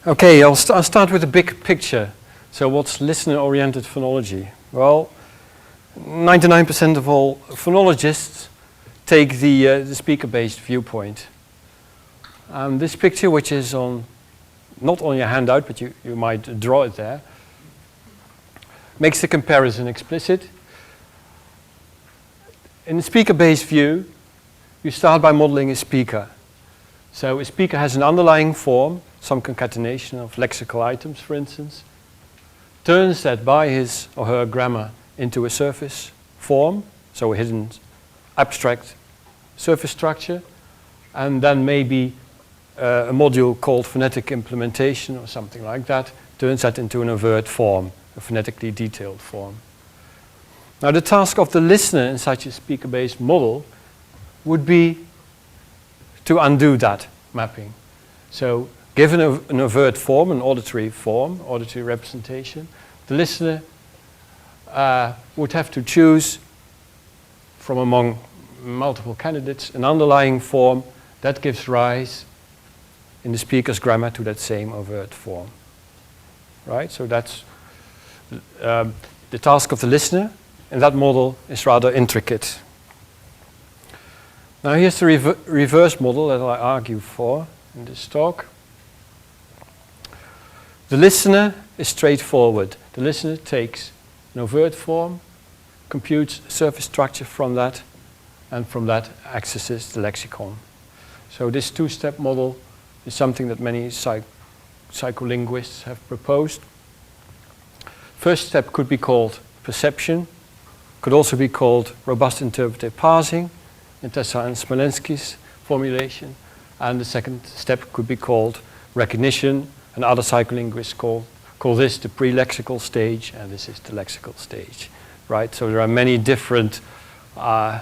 Okay, I'll start with the big picture. So what's listener-oriented phonology? Well, 99% of all phonologists take the speaker-based viewpoint. This picture, which is not on your handout, but you might draw it there, makes the comparison explicit. In the speaker-based view, you start by modeling a speaker. So a speaker has an underlying form, some concatenation of lexical items, for instance, turns that by his or her grammar into a surface form, so a hidden abstract surface structure, and then maybe a module called phonetic implementation or something like that turns that into an overt form, a phonetically detailed form. Now the task of the listener in such a speaker-based model would be to undo that mapping. So given an overt form, an auditory form, auditory representation, the listener would have to choose from among multiple candidates an underlying form that gives rise in the speaker's grammar to that same overt form. Right? So that's the task of the listener, and that model is rather intricate. Now here's the reverse model that I argue for in this talk. The listener is straightforward. The listener takes an overt form, computes surface structure from that, and from that accesses the lexicon. So this two-step model is something that many psycholinguists have proposed. First step could be called perception, could also be called robust interpretive parsing in Tessa and Smolensky's formulation, and the second step could be called recognition, and other psycholinguists call this the pre-lexical stage, and this is the lexical stage, right? So there are many different kinds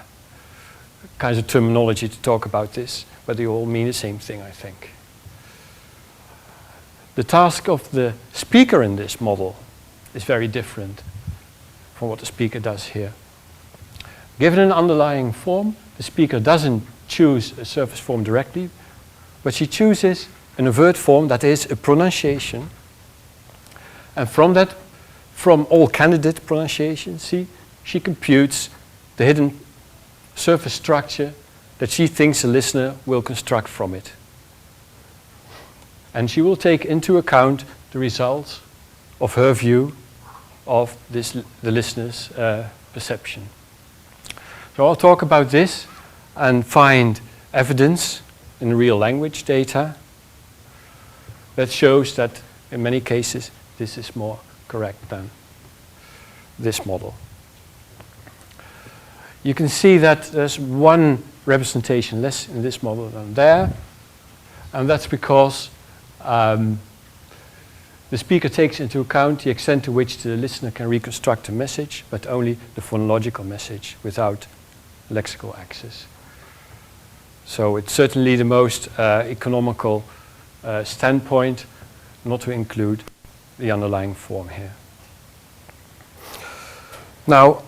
of terminology to talk about this, but they all mean the same thing, I think. The task of the speaker in this model is very different from what the speaker does here. Given an underlying form, the speaker doesn't choose a surface form directly, but she chooses an overt form that is a pronunciation. And from all candidate pronunciations, she computes the hidden surface structure that she thinks the listener will construct from it. And she will take into account the results of her view of the listener's perception. So I'll talk about this and find evidence in real language data that shows that in many cases this is more correct than this model. You can see that there's one representation less in this model than there, and that's because the speaker takes into account the extent to which the listener can reconstruct a message, but only the phonological message without lexical access. So it's certainly the most economical standpoint not to include the underlying form here. Now,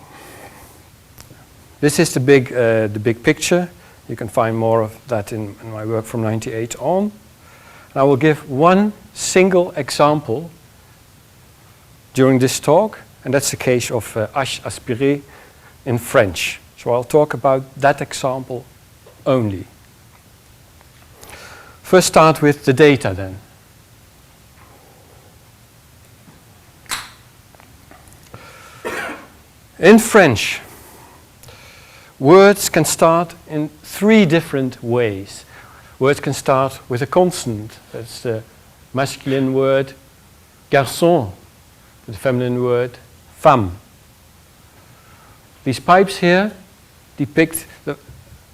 this is the big picture. You can find more of that in my work from '98 on. And I will give one single example during this talk, and that's the case of H aspiré in French. So I'll talk about that example only. First start with the data then. In French, words can start in three different ways. Words can start with a consonant. That's the masculine word garçon, the feminine word femme. These pipes here depict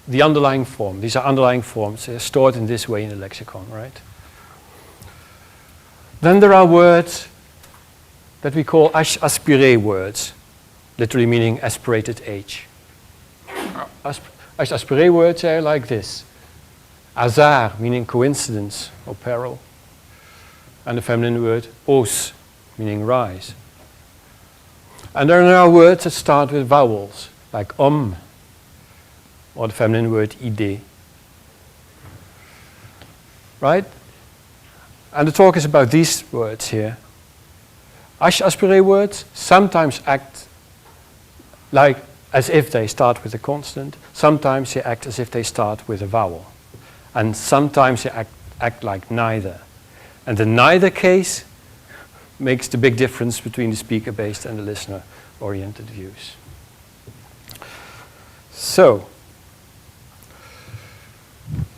the underlying form. These are underlying forms. They're stored in this way in the lexicon, right? Then there are words that we call H aspiré words, literally meaning aspirated H. H aspiré words are like this. Hasard, meaning coincidence or peril. And the feminine word os, meaning rise. And there are words that start with vowels, like homme, or the feminine word idée. Right? And the talk is about these words here. H-aspiré words sometimes act like as if they start with a consonant. Sometimes they act as if they start with a vowel. And sometimes they act like neither. And the neither case makes the big difference between the speaker-based and the listener-oriented views. So,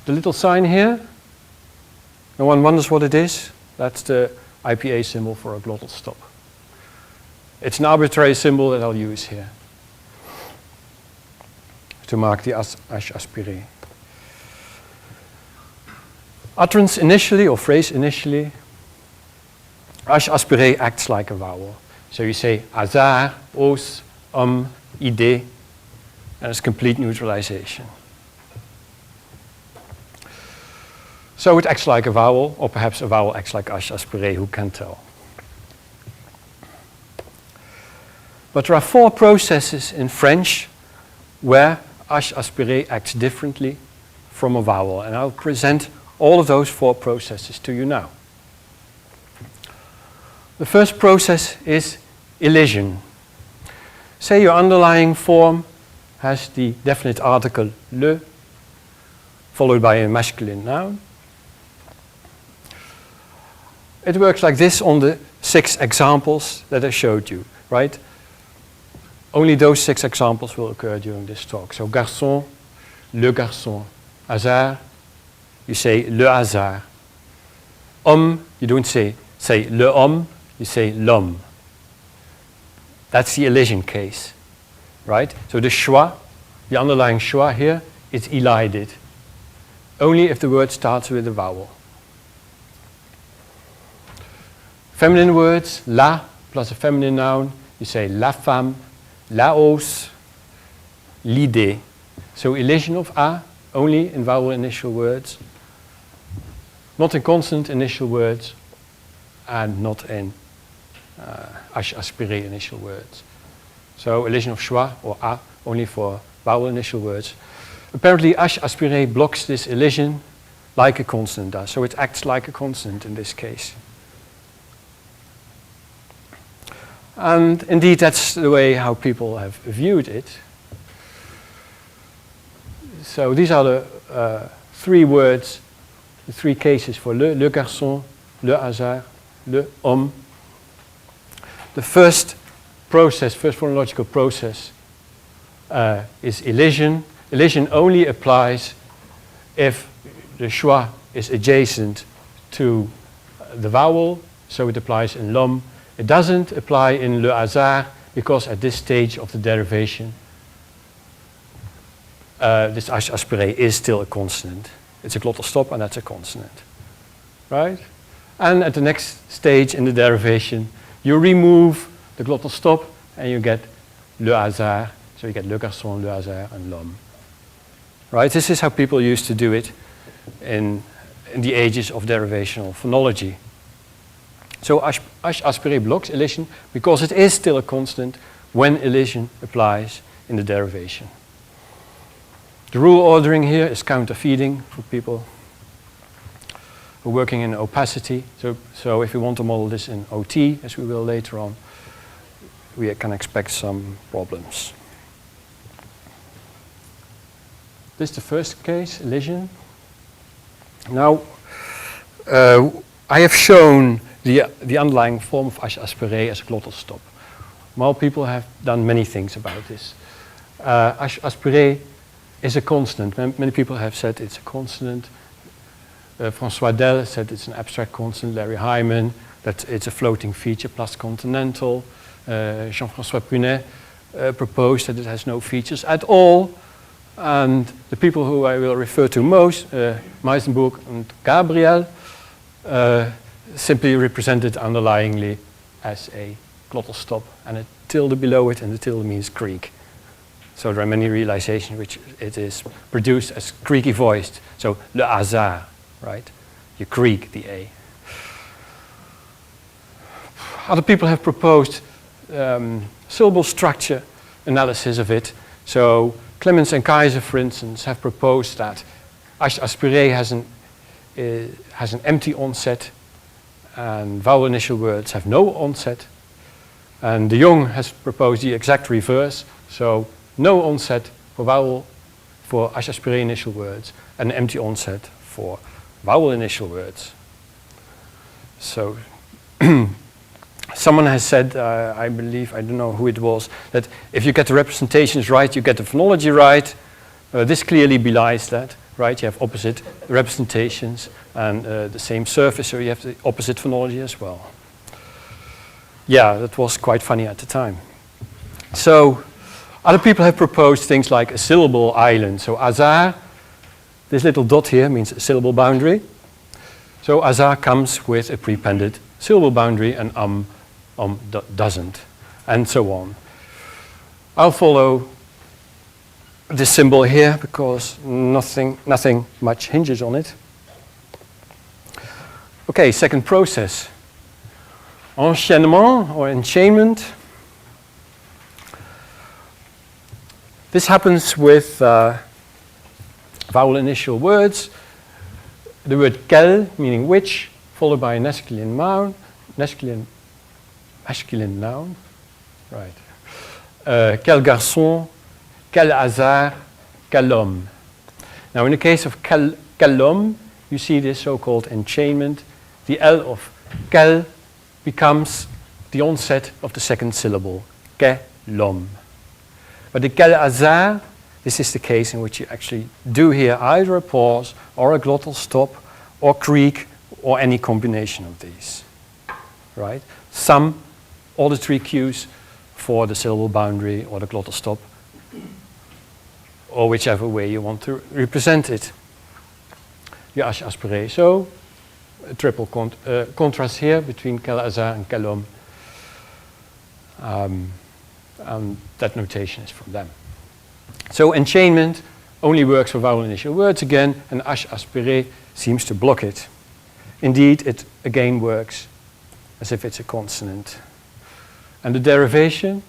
the little sign here, no one wonders what it is. That's the IPA symbol for a glottal stop. It's an arbitrary symbol that I'll use here to mark the H-aspiré. Utterance initially, or phrase initially, H-aspiré acts like a vowel. So you say hasard, os, idée, and it's complete neutralization. So it acts like a vowel, or perhaps a vowel acts like H-aspiré, who can tell? But there are 4 processes in French where H-aspiré acts differently from a vowel, and I'll present all of those 4 processes to you now. The first process is elision. Say your underlying form has the definite article le, followed by a masculine noun. It works like this on the 6 examples that I showed you, right? Only those 6 examples will occur during this talk. So garçon, le garçon. Hasard, you say le hasard. Homme, you don't say le homme, you say l'homme. That's the elision case, right? So the schwa, the underlying schwa here, is elided. Only if the word starts with a vowel. Feminine words, la plus a feminine noun, you say la femme, la hausse, l'idée. So elision of a only in vowel initial words, not in consonant initial words, and not in H-aspiré initial words. So elision of schwa or a only for vowel initial words. Apparently H-aspiré blocks this elision like a consonant does, so it acts like a consonant in this case. And indeed, that's the way how people have viewed it. So these are the 3 words, the 3 cases for le garçon, le hasard, le homme. The first process, first phonological process, is elision. Elision only applies if the schwa is adjacent to the vowel, so it applies in l'homme. It doesn't apply in le hasard because at this stage of the derivation, this H-aspiré is still a consonant. It's a glottal stop and that's a consonant, right? And at the next stage in the derivation, you remove the glottal stop and you get le hasard. So you get le garçon, le hasard, and l'homme. Right? This is how people used to do it in the ages of derivational phonology. So H-aspiré blocks elision because it is still a consonant when elision applies in the derivation. The rule ordering here is counterfeeding for people who are working in opacity. So if we want to model this in OT, as we will later on, we can expect some problems. This is the first case, elision. Now, I have shown the underlying form of H-aspiré as a glottal stop. More people have done many things about this. H-aspiré is a consonant. Many people have said it's a consonant. François Del said it's an abstract consonant. Larry Hyman, that it's a floating feature plus continental. Jean-François Prunet proposed that it has no features at all. And the people who I will refer to most, Meisenburg and Gabriel, simply represented underlyingly as a glottal stop and a tilde below it, and the tilde means creak. So there are many realizations which it is produced as creaky voiced. So le hasard, right? You creak the A. Other people have proposed syllable structure analysis of it. So Clemens and Kaiser, for instance, have proposed that H-aspiré has an empty onset and vowel-initial words have no onset. And de Jong has proposed the exact reverse, so no onset for H-aspiré initial words and empty onset for vowel-initial words. So someone has said, I believe, I don't know who it was, that if you get the representations right, you get the phonology right. This clearly belies that, right? You have opposite representations and the same surface, so you have the opposite phonology as well. Yeah, that was quite funny at the time. So other people have proposed things like a syllable island. So azar, this little dot here means a syllable boundary. So azar comes with a prepended syllable boundary and doesn't, and so on. I'll follow this symbol here because nothing much hinges on it. Okay, second process. Enchaînement or enchainment. This happens with vowel-initial words. The word quel, meaning which, followed by a masculine noun, right. Quel garçon, quel hasard, quel homme. Now in the case of quel homme, you see this so-called enchainment. The L of quel becomes the onset of the second syllable, quel homme. But the quel hasard, this is the case in which you actually do hear either a pause or a glottal stop or creak or any combination of these, right? Some auditory cues for the syllable boundary or the glottal stop, or whichever way you want to represent it. The H-aspiré. So a triple contrast here between quel hasard and quel homme. And that notation is from them. So enchainment only works for vowel-initial words again, and H-aspiré seems to block it. Indeed, it again works as if it's a consonant. And the derivation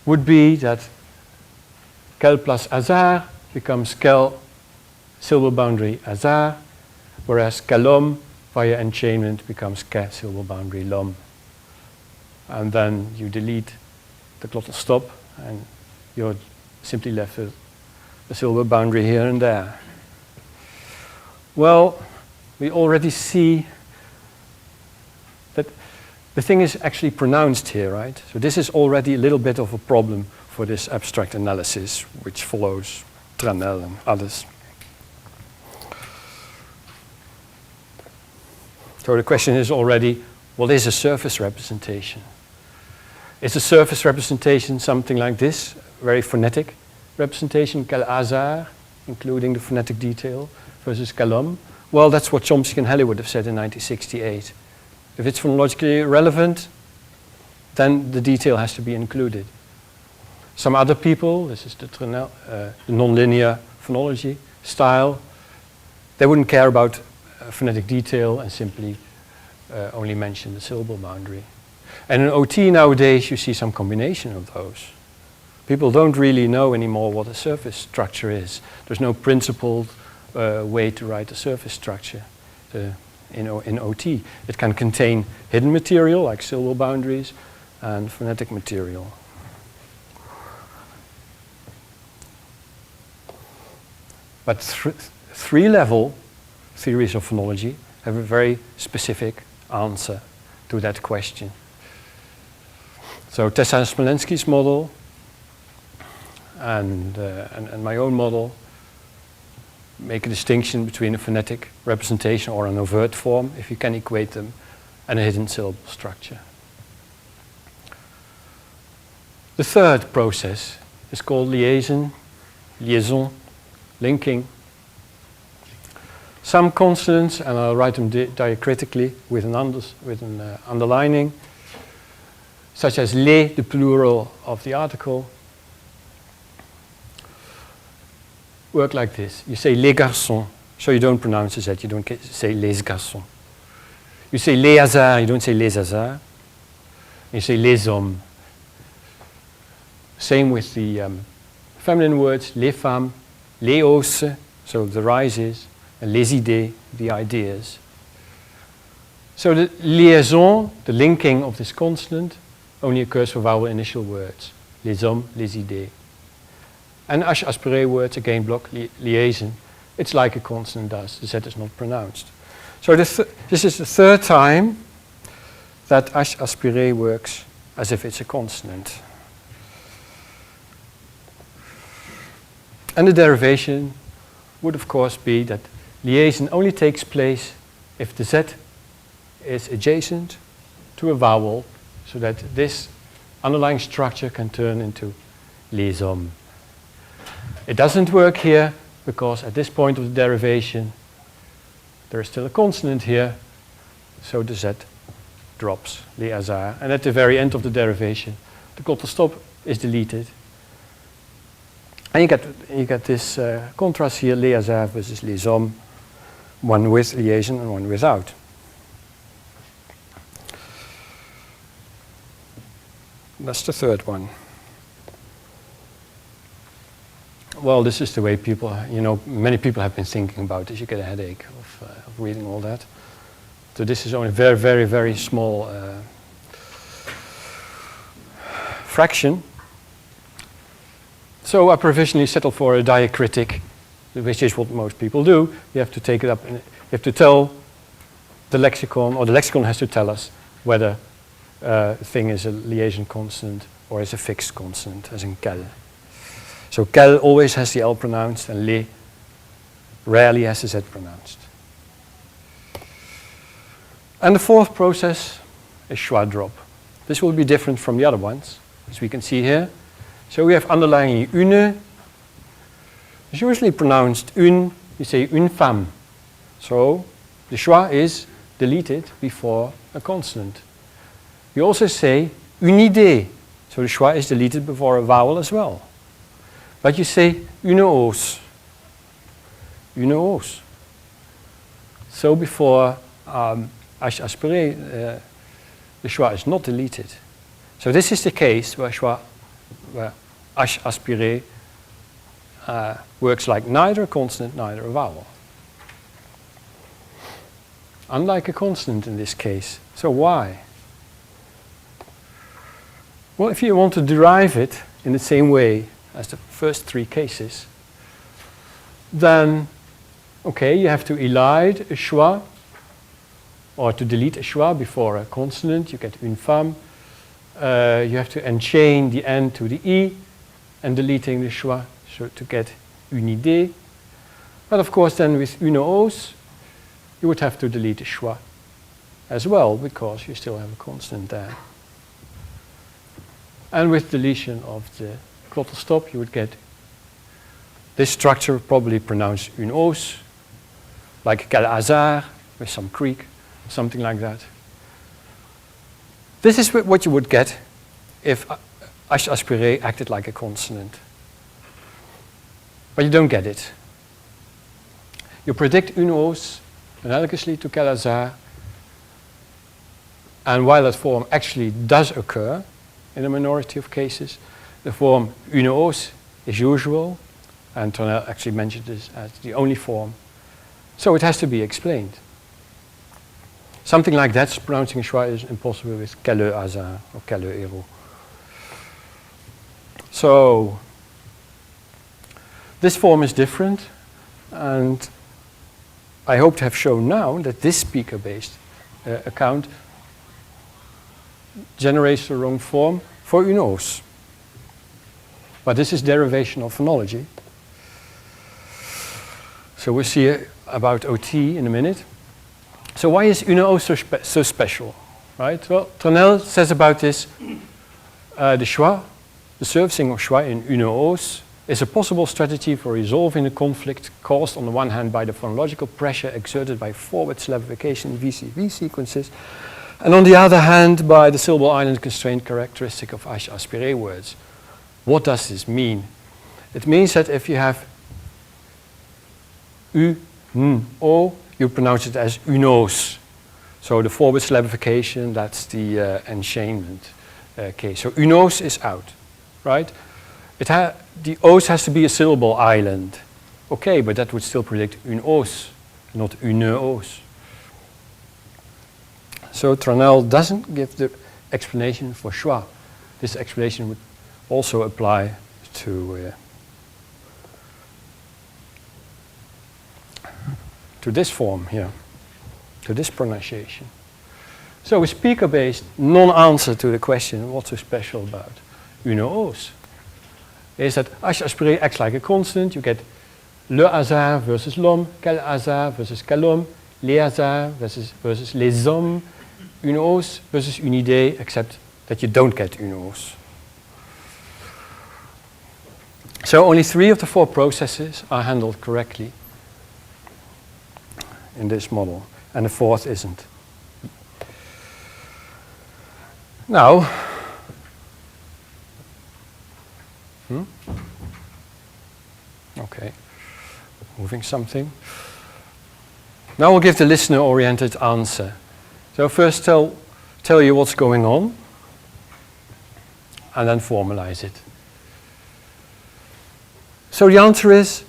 would be that quel plus hasard becomes quel syllable boundary hasard, whereas quel homme via enchainment becomes que syllable boundary l'homme. And then you delete the glottal stop and you're simply left with a syllable boundary here and there. Well, we already see that the thing is actually pronounced here, right? So this is already a little bit of a problem for this abstract analysis, which follows Tranel and others. So the question is already, what is a surface representation? Is a surface representation something like this, very phonetic representation, quel hasard, including the phonetic detail, versus quel homme? Well, that's what Chomsky and Halley would have said in 1968. If it's phonologically relevant, then the detail has to be included. Some other people, this is the Tranel, the nonlinear phonology style, they wouldn't care about phonetic detail and simply only mention the syllable boundary. And in OT nowadays, you see some combination of those. People don't really know anymore what a surface structure is. There's no principled way to write a surface structure in OT. It can contain hidden material like syllable boundaries and phonetic material. But three-level theories of phonology have a very specific answer to that question. So Tessa and Smolensky's model and my own model make a distinction between a phonetic representation or an overt form, if you can equate them, and a hidden syllable structure. The third process is called liaison, linking. Some consonants, and I'll write them diacritically with an underlining, such as les, the plural of the article, work like this. You say les garçons, so you don't pronounce the Z, you don't say les garçons. You say les hasards, you don't say les hasards. You say les hommes. Same with the feminine words, les femmes, les hausses, so the rises, and les idées, the ideas. So the liaison, the linking of this consonant, only occurs for vowel-initial words. Les hommes, les idées. And H aspiré words, again block liaison. It's like a consonant does. The Z is not pronounced. So this is the third time that H aspiré works as if it's a consonant. And the derivation would of course be that liaison only takes place if the Z is adjacent to a vowel, so that this underlying structure can turn into les hommes. It doesn't work here because at this point of the derivation there is still a consonant here, so the Z drops, les hasards. And at the very end of the derivation the glottal stop is deleted. And you get this contrast here, les hasards versus les hommes, one with liaison and one without. That's the third one. Well, this is the way people, many people have been thinking about this. You get a headache of reading all that. So this is only a very, very, very small fraction. So I provisionally settled for a diacritic, which is what most people do. You have to take it up and you have to tell the lexicon, or the lexicon has to tell us whether a thing is a liaison consonant or is a fixed consonant, as in quel. So quel always has the L pronounced and les rarely has the Z pronounced. And the fourth process is schwa drop. This will be different from the other ones, as we can see here. So we have underlying une. It's usually pronounced une, you say une femme. So the schwa is deleted before a consonant. We also say une idée. So the schwa is deleted before a vowel as well. But you say une hausse. Une hausse. So before H aspiré, the schwa is not deleted. So this is the case where H aspiré works like neither a consonant, neither a vowel. Unlike a consonant in this case. So why? Well, if you want to derive it in the same way as the first three cases, then, okay, you have to elide a schwa, or to delete a schwa before a consonant, you get une femme. You have to enchain the N to the E, and deleting the schwa, so to get une idée. But of course then with une hausse, you would have to delete the schwa as well, because you still have a consonant there. And with deletion of the glottal stop, you would get this structure, probably pronounced une hausse, like quel hasard, with some creak, something like that. This is what you would get if H aspiré acted like a consonant. But you don't get it. You predict une hausse analogously to quel hasard, and while that form actually does occur in a minority of cases, the form une hausse is usual, and Tonel actually mentioned this as the only form. So it has to be explained. Something like that, pronouncing a schwa, is impossible with quel hasard or quel héros. So this form is different, and I hope to have shown now that this speaker-based account generates the wrong form for une hausse. But this is derivation of phonology. So we'll see about OT in a minute. So why is une hausse so special, right? Well, Tonel says about this, the schwa, the surfacing of schwa in une hausse, is a possible strategy for resolving the conflict caused on the one hand by the phonological pressure exerted by forward syllabification VCV sequences, and on the other hand by the syllable island constraint characteristic of H aspiré words. What does this mean? It means that if you have u, n, o, you pronounce it as une hausse. So the forward syllabification, that's the enchainment case. So une hausse is out, right? The os has to be a syllable island. Okay, but that would still predict une hausse, not une hausse. So Tranel doesn't give the explanation for schwa. This explanation would also apply to this form here, to this pronunciation. So a speaker-based non-answer to the question, what's so special about une-os, is that as you aspirate acts like a consonant, you get le hasard versus l'homme, quel hasard versus quel homme, les hasards versus les hommes, une-os versus une idée, except that you don't get une-os. So only 3 of the 4 processes are handled correctly in this model, and the 4th isn't. Now, okay, moving something. Now we'll give the listener-oriented answer. So first tell you what's going on, and then formalize it. So the answer is,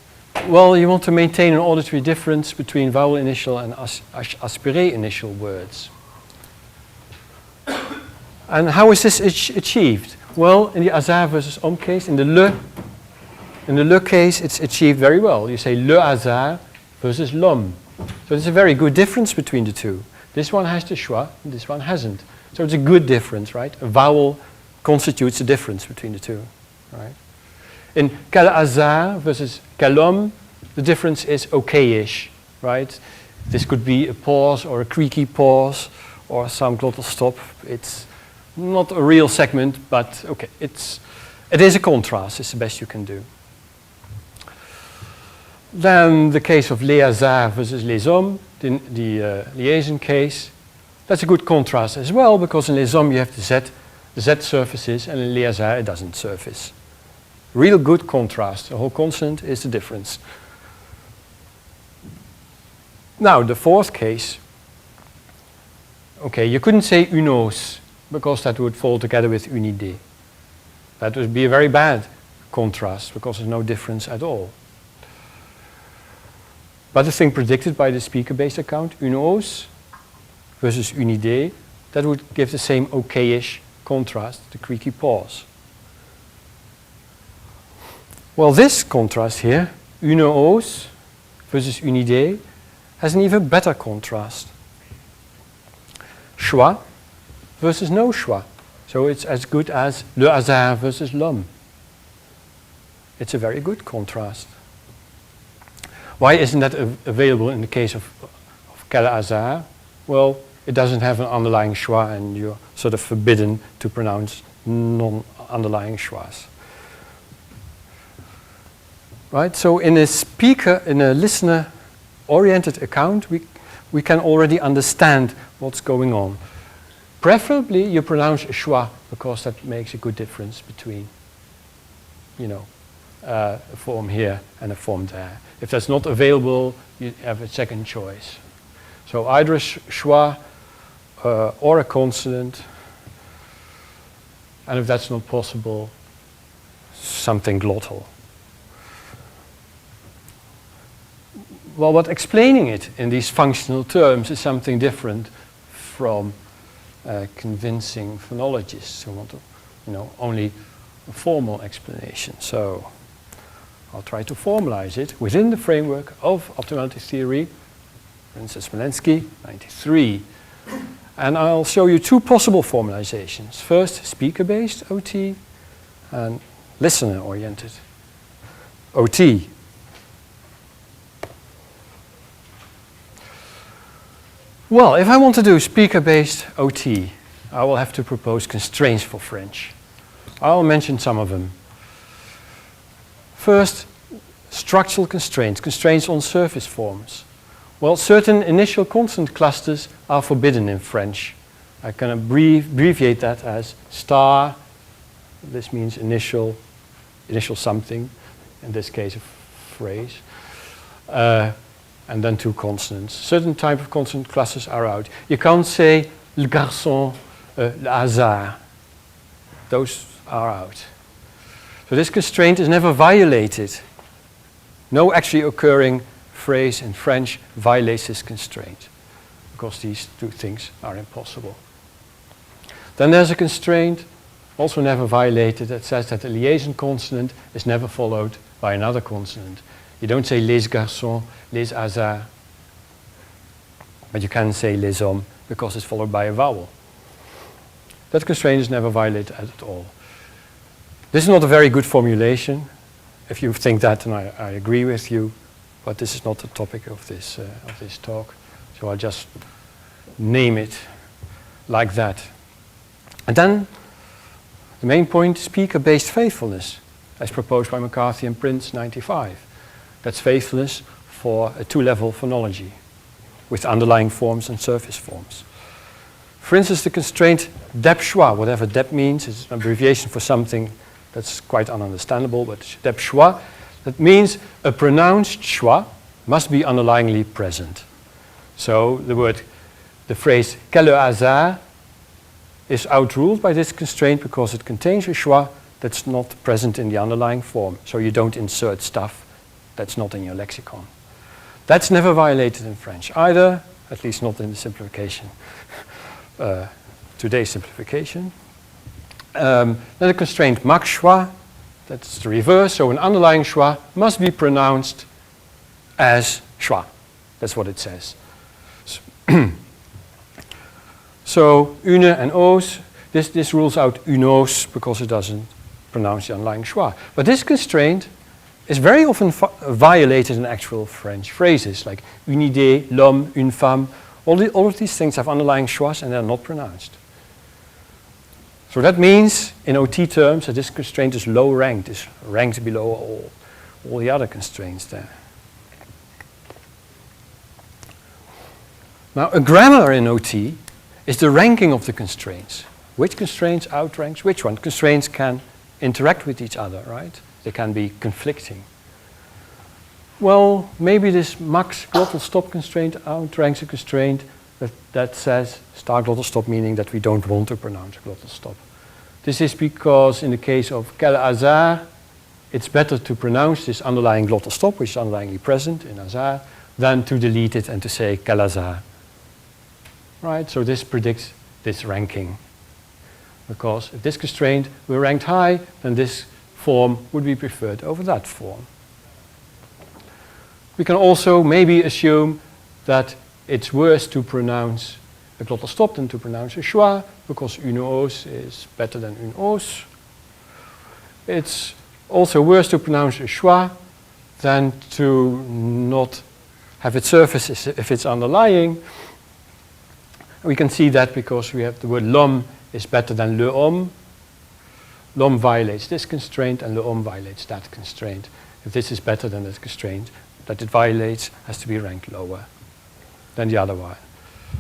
well, you want to maintain an auditory difference between vowel-initial and aspirate-initial words. And how is this achieved? Well, in the hasard versus homme case, in the le case, it's achieved very well. You say le hasard versus l'homme. So there's a very good difference between the two. This one has the schwa, and this one hasn't. So it's a good difference, right? A vowel constitutes a difference between the two, right? In quel hasard versus quel homme, the difference is okay-ish, right? This could be a pause or a creaky pause or some glottal stop. It's not a real segment, but okay, it is a contrast. It's the best you can do. Then the case of les hasards versus les hommes, the liaison case, that's a good contrast as well, because in les hommes you have the Z surfaces, and in les hasards it doesn't surface. Real good contrast. The whole consonant is the difference. Now, the 4th case, okay, you couldn't say une-os, because that would fall together with une idée. That would be a very bad contrast, because there's no difference at all. But the thing predicted by the speaker-based account, une-os versus une idée, that would give the same okay-ish contrast, the creaky pause. Well, this contrast here, une-os versus une idée, has an even better contrast. Schwa versus no schwa. So it's as good as le hasard versus l'homme. It's a very good contrast. Why isn't that available in the case of quel hasard? Well, it doesn't have an underlying schwa, and you're sort of forbidden to pronounce non-underlying schwas. Right? So in a listener-oriented account, we can already understand what's going on. Preferably, you pronounce a schwa, because that makes a good difference between, a form here and a form there. If that's not available, you have a second choice. So either a schwa or a consonant, and if that's not possible, something glottal. Well, what explaining it in these functional terms is something different from convincing phonologists who want to, only a formal explanation. So I'll try to formalize it within the framework of optimality theory, for instance, Smolensky, 93. And I'll show you 2 possible formalizations. First, speaker-based OT, and listener-oriented OT. Well, if I want to do speaker-based OT, I will have to propose constraints for French. I'll mention some of them. First, structural constraints, constraints on surface forms. Well, certain initial consonant clusters are forbidden in French. I can abbreviate that as star. This means initial something, in this case a phrase. And then 2 consonants. Certain type of consonant clusters are out. You can't say le garçon, le hasard. Those are out. So this constraint is never violated. No actually occurring phrase in French violates this constraint. because these two things are impossible. Then there's a constraint, also never violated, that says that the liaison consonant is never followed by another consonant. You don't say les garçons, les hasards, but you can say les hommes because it's followed by a vowel. That constraint is never violated at all. This is not a very good formulation. If you think that, then I agree with you, but this is not the topic of this talk. So I'll just name it like that. And then the main point, speaker-based faithfulness, as proposed by McCarthy and Prince 95. That's faithfulness for a two-level phonology with underlying forms and surface forms. For instance, the constraint dep schwa, whatever dep means, is an abbreviation for something that's quite ununderstandable, but dep schwa, that means a pronounced schwa must be underlyingly present. So the phrase quel hasard is outruled by this constraint because it contains a schwa that's not present in the underlying form. So you don't insert stuff that's not in your lexicon. That's never violated in French either, at least not in the simplification, today's simplification. Then the constraint max schwa, that's the reverse, so an underlying schwa must be pronounced as schwa. That's what it says. So une and os, this rules out unos because it doesn't pronounce the underlying schwa. But this constraint is very often violated in actual French phrases like une idée, l'homme, une femme. All of these things have underlying schwas and they're not pronounced. So that means, in OT terms, that this constraint is low ranked, is ranked below all the other constraints there. Now, a grammar in OT is the ranking of the constraints. Which constraints outranks which one? Constraints can interact with each other, right? They can be conflicting. Well, maybe this max glottal stop constraint outranks a constraint that says star glottal stop, meaning that we don't want to pronounce a glottal stop. This is because in the case of quel hasard, it's better to pronounce this underlying glottal stop, which is underlyingly present in hasard, than to delete it and to say quel hasard. Right, so this predicts this ranking. Because if this constraint were ranked high, then this form would be preferred over that form. We can also maybe assume that it's worse to pronounce a glottal stop than to pronounce a schwa, because une os is better than une os. It's also worse to pronounce a schwa than to not have its surface if it's underlying. We can see that because we have the word l'homme is better than le homme. L'homme violates this constraint and le homme violates that constraint. If this is better than this constraint that it violates, has to be ranked lower than the other one.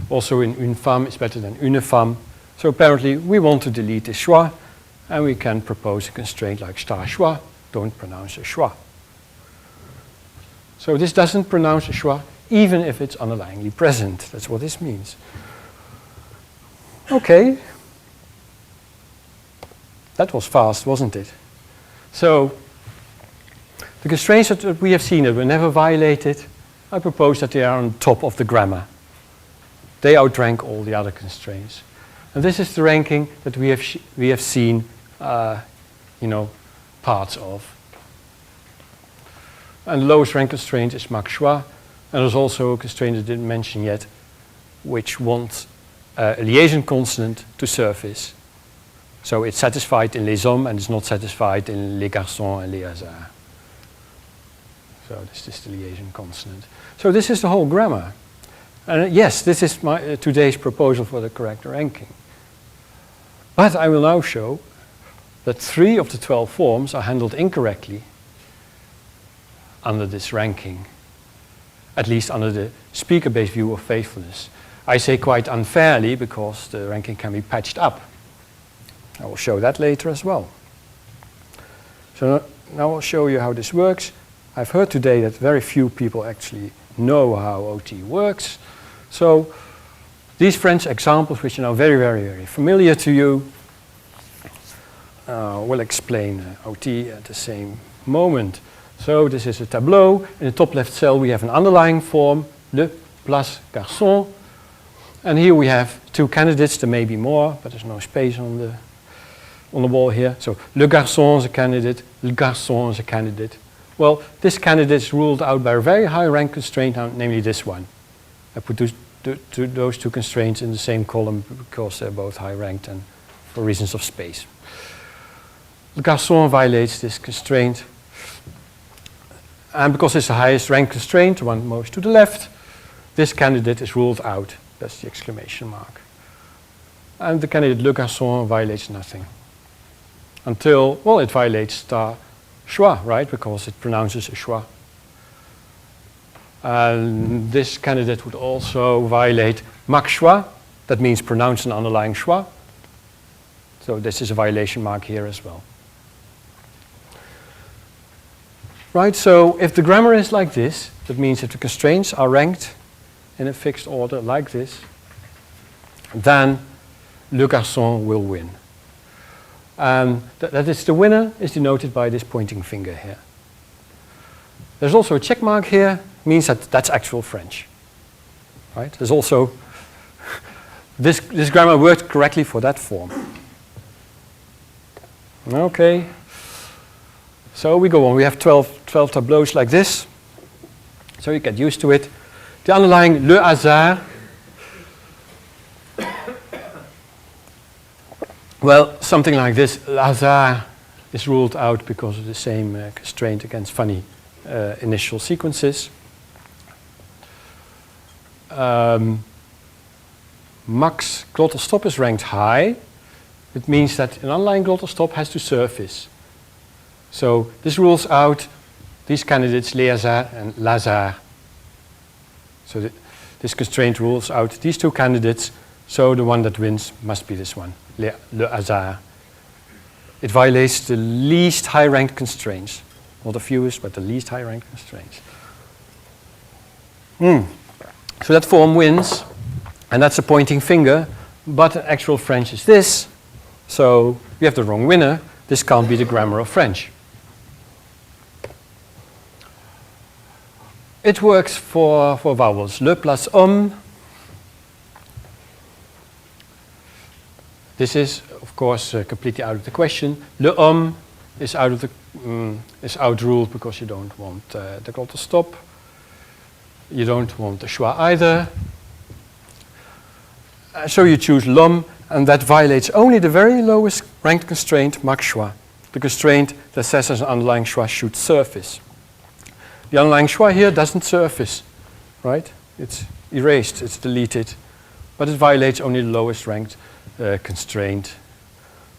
Also in une femme is better than une femme. So apparently we want to delete the schwa and we can propose a constraint like star schwa, don't pronounce a schwa. So this doesn't pronounce a schwa even if it's underlyingly present. That's what this means. Okay, that was fast, wasn't it? So, the constraints that we have seen that were never violated, I propose that they are on top of the grammar. They outrank all the other constraints. And this is the ranking that we have seen, parts of. And the lowest rank constraint is max schwa, and there's also a constraint I didn't mention yet, which wants a liaison consonant to surface. So it's satisfied in les hommes and it's not satisfied in les garçons and les hasards. So this is the liaison consonant. So this is the whole grammar. And yes, this is my today's proposal for the correct ranking. But I will now show that 3 of the 12 forms are handled incorrectly under this ranking, at least under the speaker-based view of faithfulness. I say quite unfairly because the ranking can be patched up. I will show that later as well. So now I'll show you how this works. I've heard today that very few people actually know how OT works. So these French examples, which are now very, very, very familiar to you, will explain OT at the same moment. So this is a tableau. In the top left cell we have an underlying form, le plus garçon, And here we have two candidates. There may be more, but there's no space on the wall here. So le garçon is a candidate, le garçon is a candidate. Well, this candidate is ruled out by a very high rank constraint, namely this one. I put those two constraints in the same column because they're both high ranked and for reasons of space. Le garçon violates this constraint. And because it's the highest rank constraint, the one most to the left, this candidate is ruled out. That's the exclamation mark. And the candidate le garçon violates nothing. Until, well, it violates star schwa, right? Because it pronounces a schwa. And this candidate would also violate mak schwa. That means pronounce an underlying schwa. So this is a violation mark here as well. Right, so if the grammar is like this, that means if the constraints are ranked in a fixed order like this, then le garçon will win. That is the winner is denoted by this pointing finger here. There's also a check mark here, means that that's actual French. Right? There's also this grammar worked correctly for that form. Okay. So we go on. We have 12 tableaus like this. So you get used to it. The underlying le hasard. Well, something like this. Le hasard is ruled out because of the same constraint against funny initial sequences. Max glottal stop is ranked high. It means that an underlying glottal stop has to surface. So this rules out these candidates, le hasard and l'hasard. So this constraint rules out these two candidates, so the one that wins must be this one, le hasard. It violates the least high-ranked constraints. Not the fewest, but the least high-ranked constraints. So that form wins, and that's a pointing finger, but actual French is this. So we have the wrong winner. This can't be the grammar of French. It works for vowels. Le plus homme. This is, of course, completely out of the question. Le homme is out of the is outruled because you don't want the glottal stop. You don't want the schwa either. So you choose l'homme, and that violates only the very lowest ranked constraint, mak schwa, the constraint that says as an underlying schwa should surface. The underlying schwa here doesn't surface, right? It's erased, it's deleted, but it violates only the lowest ranked constraint.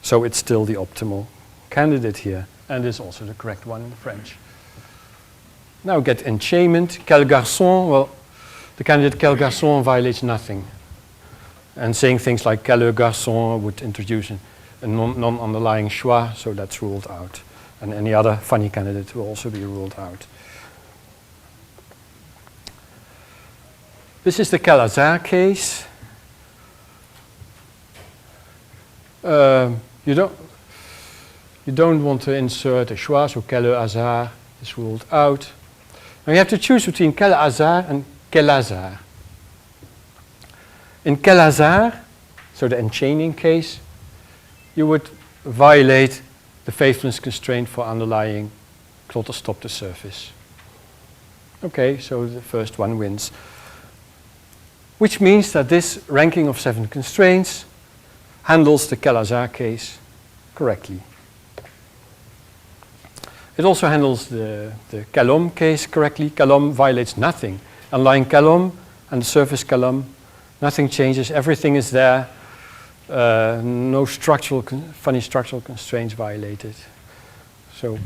So it's still the optimal candidate here, and is also the correct one in French. Now get enchaînement. Quel garçon? Well, the candidate quel garçon violates nothing. And saying things like quel garçon would introduce a non-underlying schwa, so that's ruled out. And any other funny candidate will also be ruled out. This is the quel hasard case. You don't want to insert a schwa, so quel hasard is ruled out. Now you have to choose between quel hasard and quel hasard. In quel hasard, so the enchaining case, you would violate the faithfulness constraint for underlying glottal stop to surface. Okay, so the first one wins. Which means that this ranking of 7 constraints handles the quel hasard case correctly. It also handles the quel homme case correctly. Quel homme violates nothing. Underlying quel homme and the surface quel homme, nothing changes, everything is there. No funny structural constraints violated. So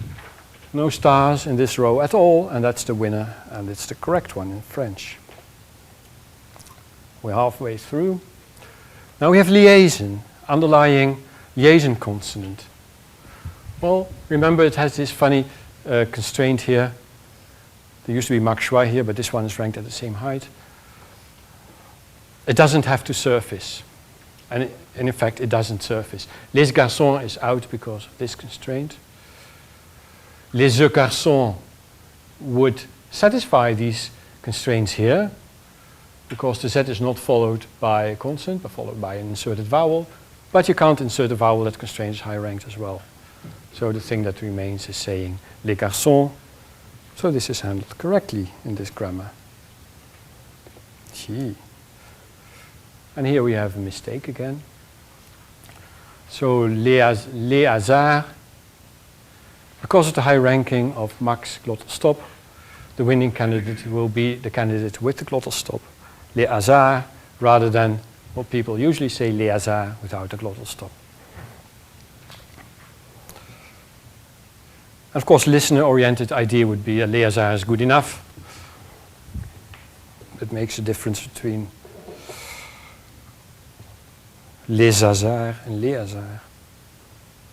no stars in this row at all, and that's the winner, and it's the correct one in French. We're halfway through. Now we have liaison, underlying liaison consonant. Well, remember it has this funny constraint here. There used to be mak schwa here, but this one is ranked at the same height. It doesn't have to surface. And in fact, it doesn't surface. Les garçons is out because of this constraint. Les garçons would satisfy these constraints here. because the Z is not followed by a consonant, but followed by an inserted vowel. But you can't insert a vowel that constraint is high ranked as well. So the thing that remains is saying les garçons. So this is handled correctly in this grammar. Gee. And here we have a mistake again. So les hasards, because of the high ranking of max glottal stop, the winning candidate will be the candidate with the glottal stop, les hasards, rather than what people usually say, les hasards, without the glottal stop. Of course, listener-oriented idea would be les hasards is good enough. It makes a difference between les hasards and les hasards,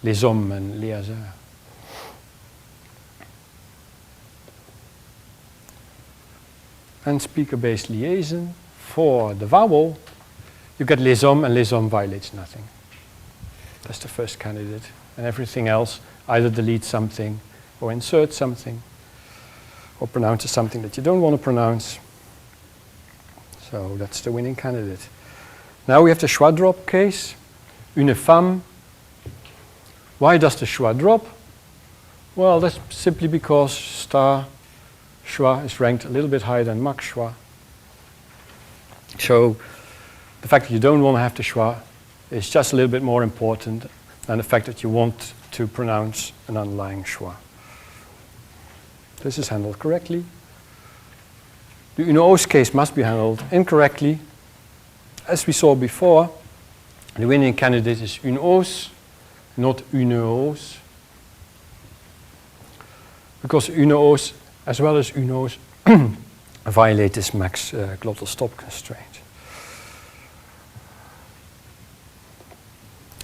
les hommes and les hasards. And speaker-based liaison, for the vowel, you get les hommes, and les hommes violates nothing. That's the first candidate. And everything else either deletes something or inserts something or pronounces something that you don't want to pronounce. So that's the winning candidate. Now we have the schwa drop case. Une femme. Why does the schwa drop? Well, that's simply because star schwa is ranked a little bit higher than max schwa. So the fact that you don't want to have the schwa is just a little bit more important than the fact that you want to pronounce an underlying schwa. This is handled correctly. The une hausse case must be handled incorrectly. As we saw before, the winning candidate is une hausse, not une hausse. Because une hausse, as well as une hausse, violate this max glottal stop constraint.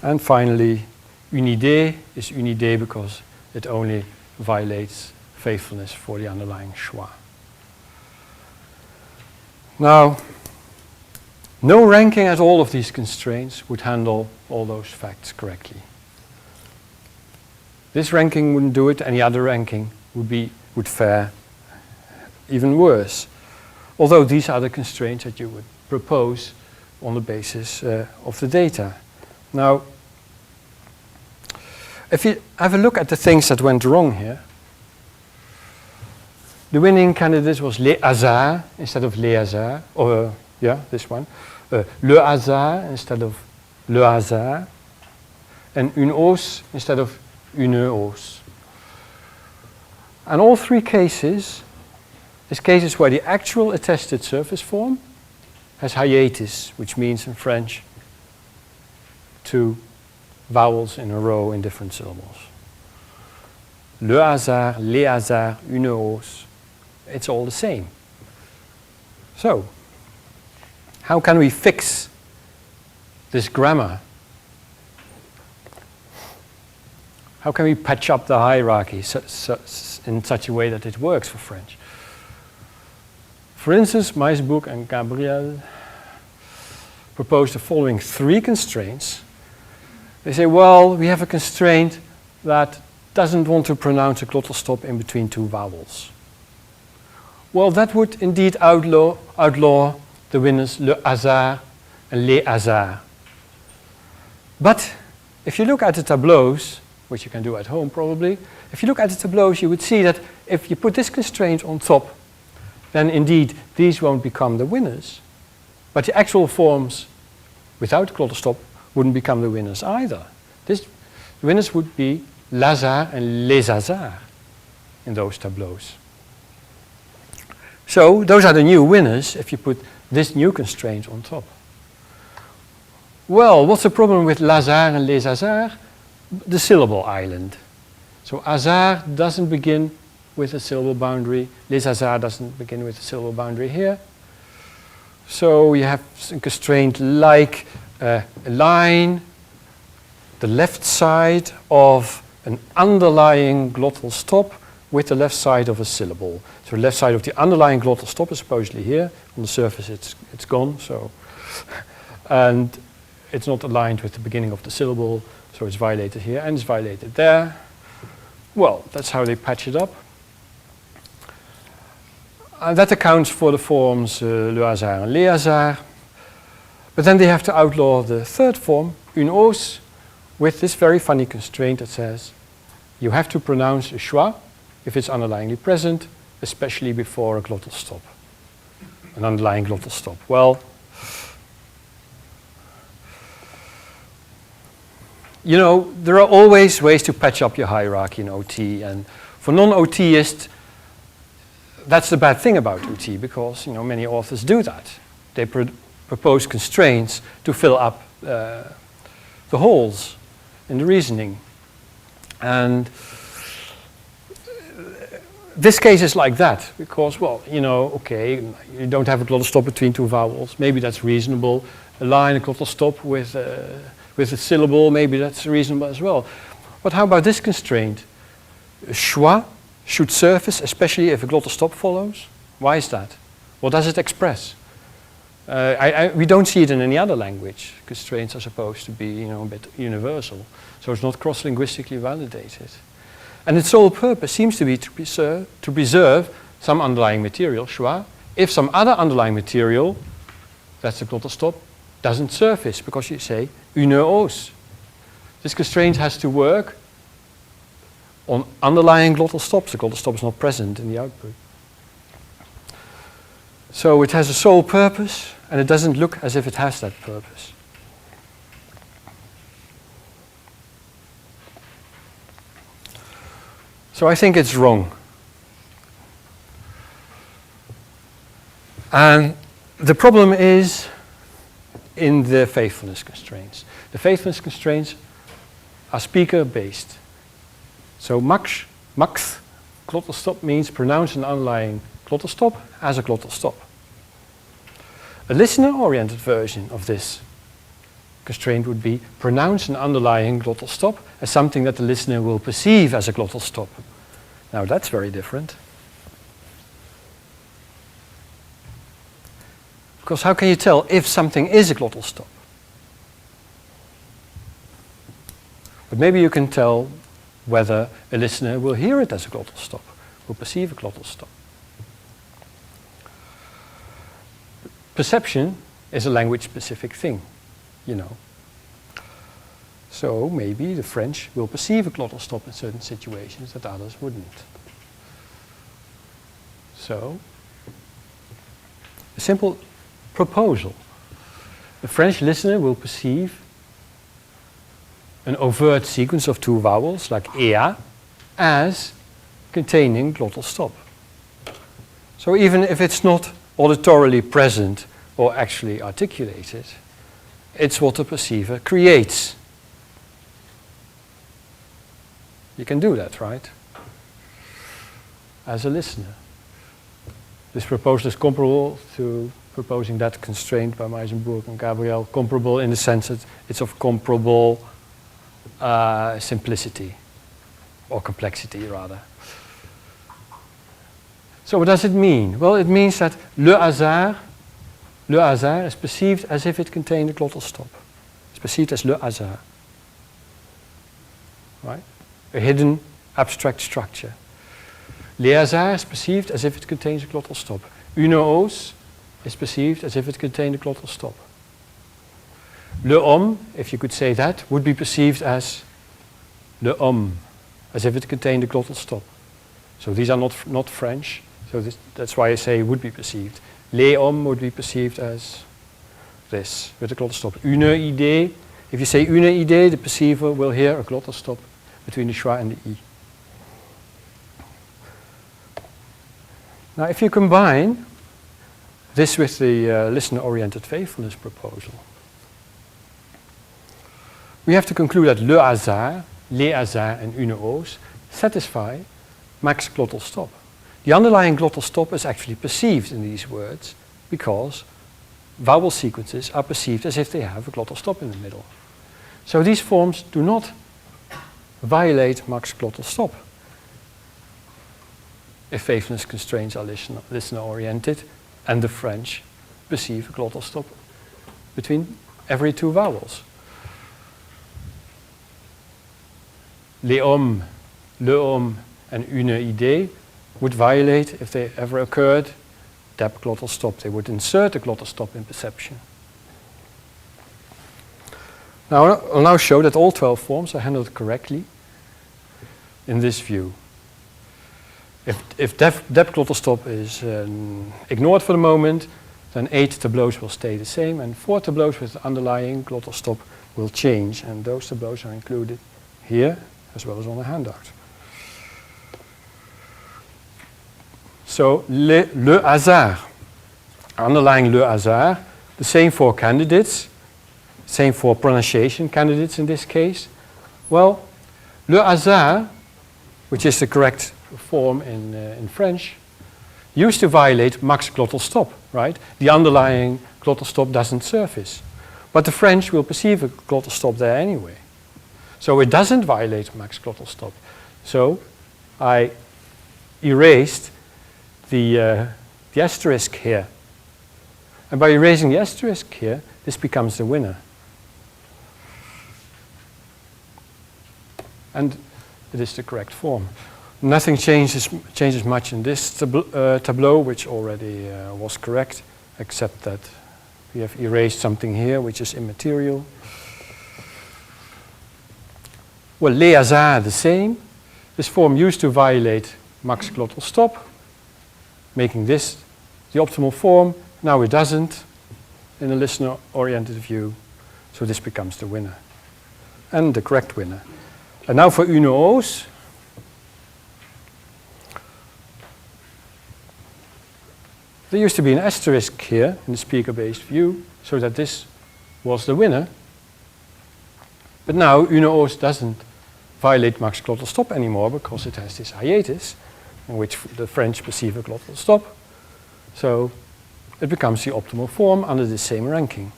And finally, une idée is une idée because it only violates faithfulness for the underlying schwa. Now, no ranking at all of these constraints would handle all those facts correctly. This ranking wouldn't do it, any other ranking would fare even worse. Although these are the constraints that you would propose on the basis of the data. Now, if you have a look at the things that went wrong here, the winning candidate was les hasards instead of les hasards, or this one. Le hasard instead of le hasard, and une hausse instead of une hausse. And all three cases is cases where the actual attested surface form has hiatus, which means in French 2 vowels in a row in different syllables. Le hasard, les hasards, une hausse, it's all the same. So, how can we fix this grammar? How can we patch up the hierarchy in such a way that it works for French? For instance, Maisbourg and Gabriel propose the following 3 constraints. They say, well, we have a constraint that doesn't want to pronounce a glottal stop in between 2 vowels. Well, that would indeed outlaw the winners le hasard and les hasards. But if you look at the tableaus, which you can do at home probably, if you look at the tableaus, you would see that if you put this constraint on top, then indeed these won't become the winners. But the actual forms without glottal stop wouldn't become the winners either. The winners would be l'hasard and les hasards in those tableaus. So those are the new winners if you put this new constraint on top. Well, what's the problem with l'hasard and les hasards? The syllable island. So hasard doesn't begin with a syllable boundary. Les hasards doesn't begin with a syllable boundary here. So you have a constraint like a line, the left side of an underlying glottal stop with the left side of a syllable. So the left side of the underlying glottal stop is supposedly here. On the surface it's gone, so and it's not aligned with the beginning of the syllable, so it's violated here and it's violated there. Well, that's how they patch it up. That accounts for the forms le hasard and les hasard. But then they have to outlaw the third form, une hausse, with this very funny constraint that says you have to pronounce a schwa if it's underlyingly present, especially before a glottal stop, an underlying glottal stop. Well, you know, there are always ways to patch up your hierarchy in OT, and for non-OTists, that's the bad thing about OT, because, you know, many authors do that. They propose constraints to fill up the holes in the reasoning. And this case is like that, because, well, you know, okay, you don't have a glottal stop between two vowels. Maybe that's reasonable. A line, a glottal stop with a syllable, maybe that's reasonable as well. But how about this constraint? Schwa should surface, especially if a glottal stop follows. Why is that? What does it express? We don't see it in any other language. Constraints are supposed to be, you know, a bit universal, so it's not cross-linguistically validated. And its sole purpose seems to be to preserve some underlying material, schwa, if some other underlying material, that's the glottal stop, doesn't surface, because you say une hausse. This constraint has to work on underlying glottal stops. The glottal stop is not present in the output. So it has a sole purpose, and it doesn't look as if it has that purpose. So I think it's wrong. And the problem is in the faithfulness constraints. The faithfulness constraints are speaker-based. So max glottal stop means pronounce an underlying glottal stop as a glottal stop. A listener-oriented version of this constraint would be pronounce an underlying glottal stop as something that the listener will perceive as a glottal stop. Now that's very different. Because how can you tell if something is a glottal stop? But maybe you can tell whether a listener will hear it as a glottal stop, will perceive a glottal stop. Perception is a language-specific thing, you know. So maybe the French will perceive a glottal stop in certain situations that others wouldn't. So, a simple proposal. The French listener will perceive an overt sequence of two vowels, like ea, as containing glottal stop. So even if it's not auditorily present or actually articulated, it's what the perceiver creates. You can do that, right? As a listener. This proposal is comparable to proposing that constraint by Meisenburg and Gabriel, comparable in the sense that it's of comparable simplicity, or complexity rather. So what does it mean? Well, it means that le hasard is perceived as if it contained a glottal stop. It's perceived as le hasard, right? A hidden abstract structure. Les hasard is perceived as if it contains a glottal stop. Une hausse is perceived as if it contained a glottal stop. Le homme, if you could say that, would be perceived as le homme, as if it contained a glottal stop. So these are not French, so that's why I say would be perceived. Les hommes would be perceived as this, with a glottal stop. Une idée, if you say une idée, the perceiver will hear a glottal stop between the schwa and the e. Now if you combine this with the listener-oriented faithfulness proposal, we have to conclude that le hasard, les hasards and une hausse satisfy max glottal stop. The underlying glottal stop is actually perceived in these words because vowel sequences are perceived as if they have a glottal stop in the middle. So these forms do not violate max glottal stop if faithfulness constraints are listener-oriented and the French perceive a glottal stop between every two vowels. Les hommes, le homme, and une idée would violate if they ever occurred dep glottal stop. They would insert a glottal stop in perception. Now I'll now show that all 12 forms are handled correctly in this view. If dep glottal stop is ignored for the moment, then 8 tableaus will stay the same, and 4 tableaus with the underlying glottal stop will change, and those tableaus are included here as well as on the handout. So le hasard, underlying le hasard, the same for candidates, same for pronunciation candidates in this case. Well, le hasard, which is the correct form in French, used to violate max glottal stop, right? The underlying glottal stop doesn't surface. But the French will perceive a glottal stop there anyway. So it doesn't violate max glottal stop. So I erased the asterisk here. And by erasing the asterisk here, this becomes the winner. And it is the correct form. Nothing changes much in this tableau, which already was correct, except that we have erased something here, which is immaterial. Well, le hasard, the same. This form used to violate max glottal stop, making this the optimal form. Now it doesn't in a listener-oriented view, so this becomes the winner, and the correct winner. And now for une-os. There used to be an asterisk here in the speaker-based view, so that this was the winner. But now une-os doesn't violate max glottal stop anymore because it has this hiatus, in which the French perceive a glottal stop. So it becomes the optimal form under the same ranking.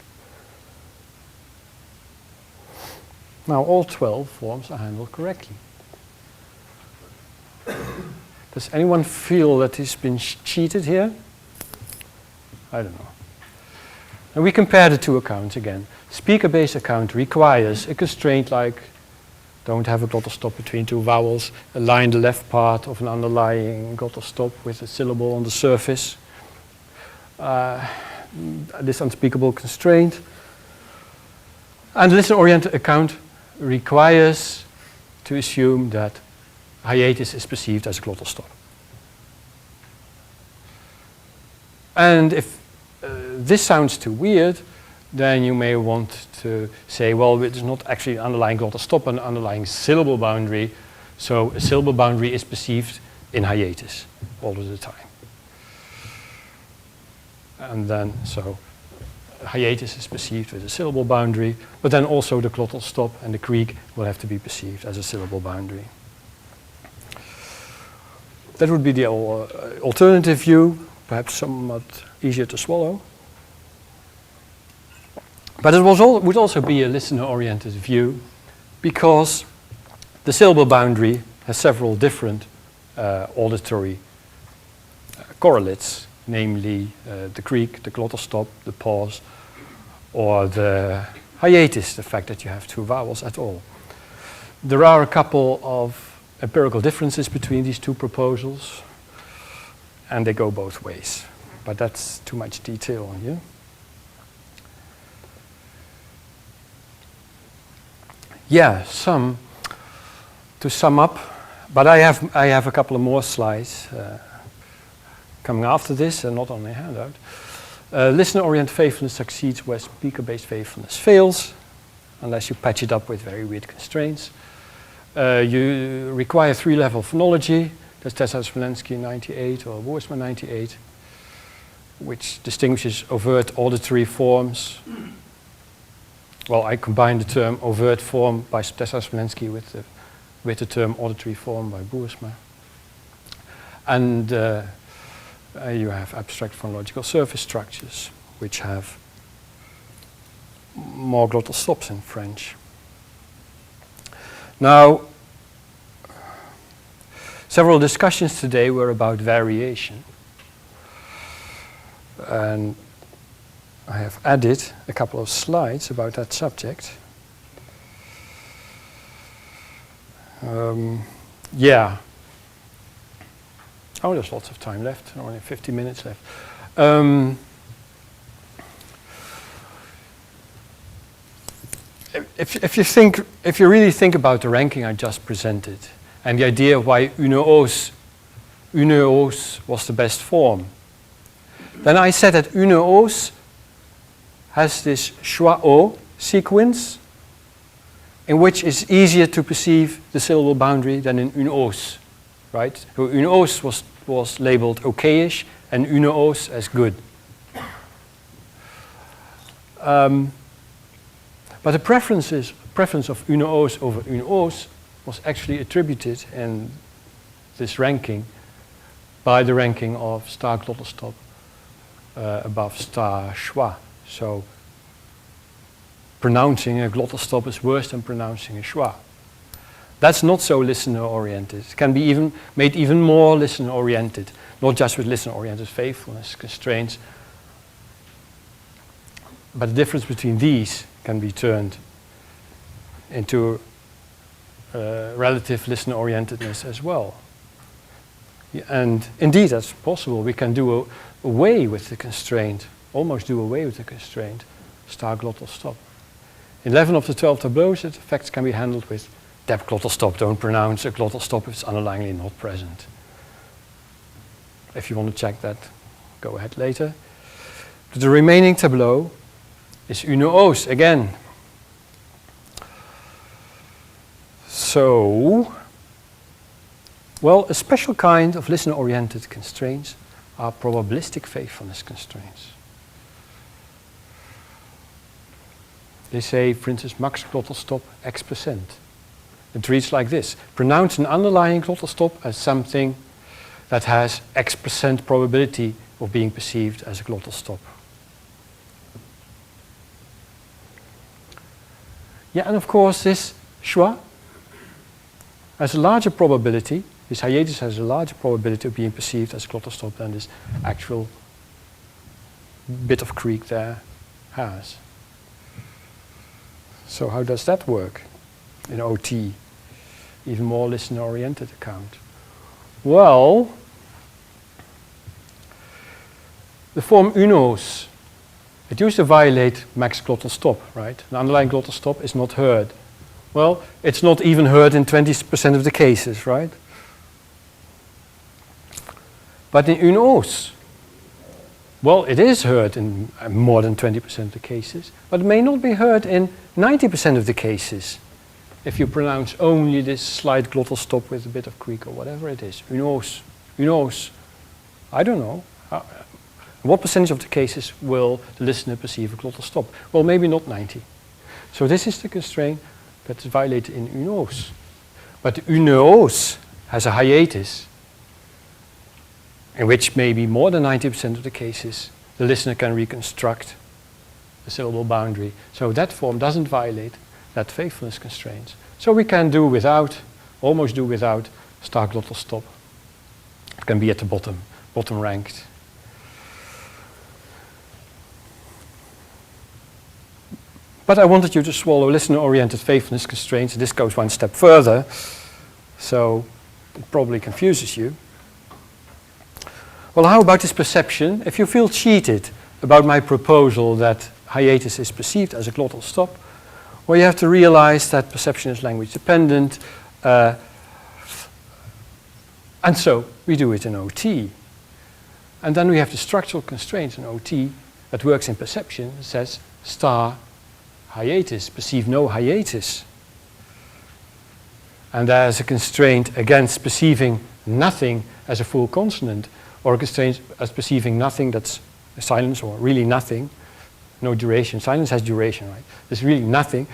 Now all 12 forms are handled correctly. Does anyone feel that he's been cheated here? I don't know. And we compare the two accounts again. Speaker-based account requires a constraint like don't have a glottal stop between two vowels, align the left part of an underlying glottal stop with a syllable on the surface. This unspeakable constraint. And the listener-oriented account requires to assume that hiatus is perceived as a glottal stop. And if this sounds too weird, then you may want to say, well, it is not actually an underlying glottal stop, an underlying syllable boundary. So a syllable boundary is perceived in hiatus all of the time. And then, so hiatus is perceived with a syllable boundary, but then also the glottal stop and the creak will have to be perceived as a syllable boundary. That would be the alternative view, perhaps somewhat easier to swallow. But it would also be a listener-oriented view because the syllable boundary has several different auditory correlates, namely the creak, the glottal stop, the pause, or the hiatus, the fact that you have two vowels at all. There are a couple of empirical differences between these two proposals, and they go both ways. But that's too much detail on here. Yeah, to sum up, but I have a couple of more slides coming after this, and not on the handout. Listener-oriented faithfulness succeeds where speaker-based faithfulness fails, unless you patch it up with very weird constraints. You require 3-level phonology. That's Smolensky 98 or Boersma 98, which distinguishes overt auditory forms. Well, I combined the term overt form by Smolensky with the term auditory form by Boersma. And you have abstract phonological surface structures, which have more glottal stops in French. Now, several discussions today were about variation. And I have added a couple of slides about that subject. Yeah. Oh, there's lots of time left, only 50 minutes left. If you really think about the ranking I just presented and the idea of why une-os was the best form, then I said that une-os has this schwa-o sequence in which it's easier to perceive the syllable boundary than in une-os, right? So une-os was labeled okayish and une-os as good. But the preference of une-os over une-os was actually attributed in this ranking by the ranking of star glottal stop above star schwa. So pronouncing a glottal stop is worse than pronouncing a schwa. That's not so listener-oriented. It can be made even more listener-oriented, not just with listener-oriented faithfulness constraints, but the difference between these can be turned into relative listener-orientedness as well. And indeed, that's possible. We can do away with the constraint, almost do away with the constraint, star glottal stop. In 11 of the 12 tableaus, the effects can be handled with depth glottal stop. Don't pronounce a glottal stop if it's underlyingly not present. If you want to check that, go ahead later. But the remaining tableau is une-os again. So, well, a special kind of listener-oriented constraints are probabilistic faithfulness constraints. They say, for instance, max glottal stop X%. It reads like this: pronounce an underlying glottal stop as something that has X% probability of being perceived as a glottal stop. Yeah, and of course this schwa has a larger probability, this hiatus has a larger probability of being perceived as a glottal stop than this actual bit of creak there has. So how does that work in OT? Even more listener-oriented account. Well, the form une-os, it used to violate max glottal stop, right? An underlying glottal stop is not heard. Well, it's not even heard in 20% of the cases, right? But in une-os, well, it is heard in more than 20% of the cases, but it may not be heard in 90% of the cases if you pronounce only this slight glottal stop with a bit of creak or whatever it is. Une-os, une-os, I don't know. What percentage of the cases will the listener perceive a glottal stop? Well, maybe not 90. So this is the constraint that's violated in une-os. But une-os has a hiatus in which maybe more than 90% of the cases the listener can reconstruct the syllable boundary. So that form doesn't violate that faithfulness constraints. So we can do without, almost do without star glottal stop. It can be at the bottom ranked. But I wanted you to swallow listener-oriented faithfulness constraints. This goes one step further, so it probably confuses you. Well, how about this perception? If you feel cheated about my proposal that hiatus is perceived as a glottal stop, well, you have to realize that perception is language dependent, and so we do it in OT. And then we have the structural constraints in OT that works in perception. It says star hiatus, perceive no hiatus. And there's a constraint against perceiving nothing as a full consonant, or a constraint as perceiving nothing that's a silence or really nothing, no duration. Silence has duration, right? There's really nothing.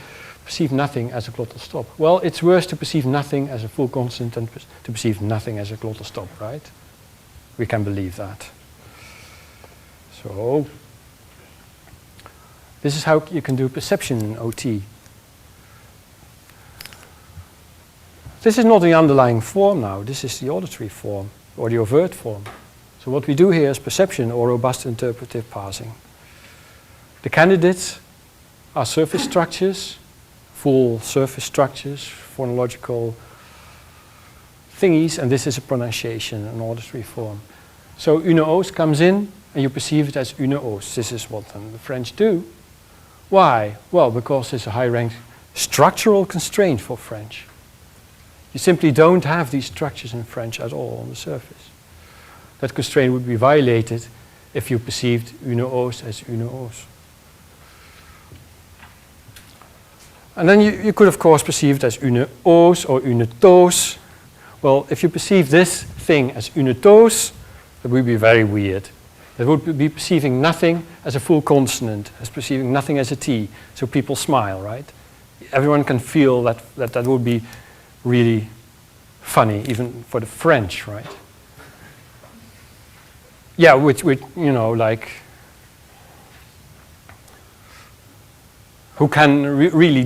Perceive nothing as a glottal stop. Well, it's worse to perceive nothing as a full consonant than to perceive nothing as a glottal stop, right? We can believe that. So, this is how you can do perception in OT. This is not the underlying form now. This is the auditory form, or the overt form. So what we do here is perception or robust interpretive parsing. The candidates are surface structures, full surface structures, phonological thingies, and this is a pronunciation, an auditory form. So une-os comes in and you perceive it as une hausse. This is what the French do. Why? Well, because it's a high-ranked structural constraint for French. You simply don't have these structures in French at all on the surface. That constraint would be violated if you perceived une hausse as une hausse. And then you could, of course, perceive it as une hausse or une tosse. Well, if you perceive this thing as une tosse, that would be very weird. That would be perceiving nothing as a full consonant, as perceiving nothing as a T. So people smile, right? Everyone can feel that would be really funny, even for the French, right? Yeah, which you know, like, who can really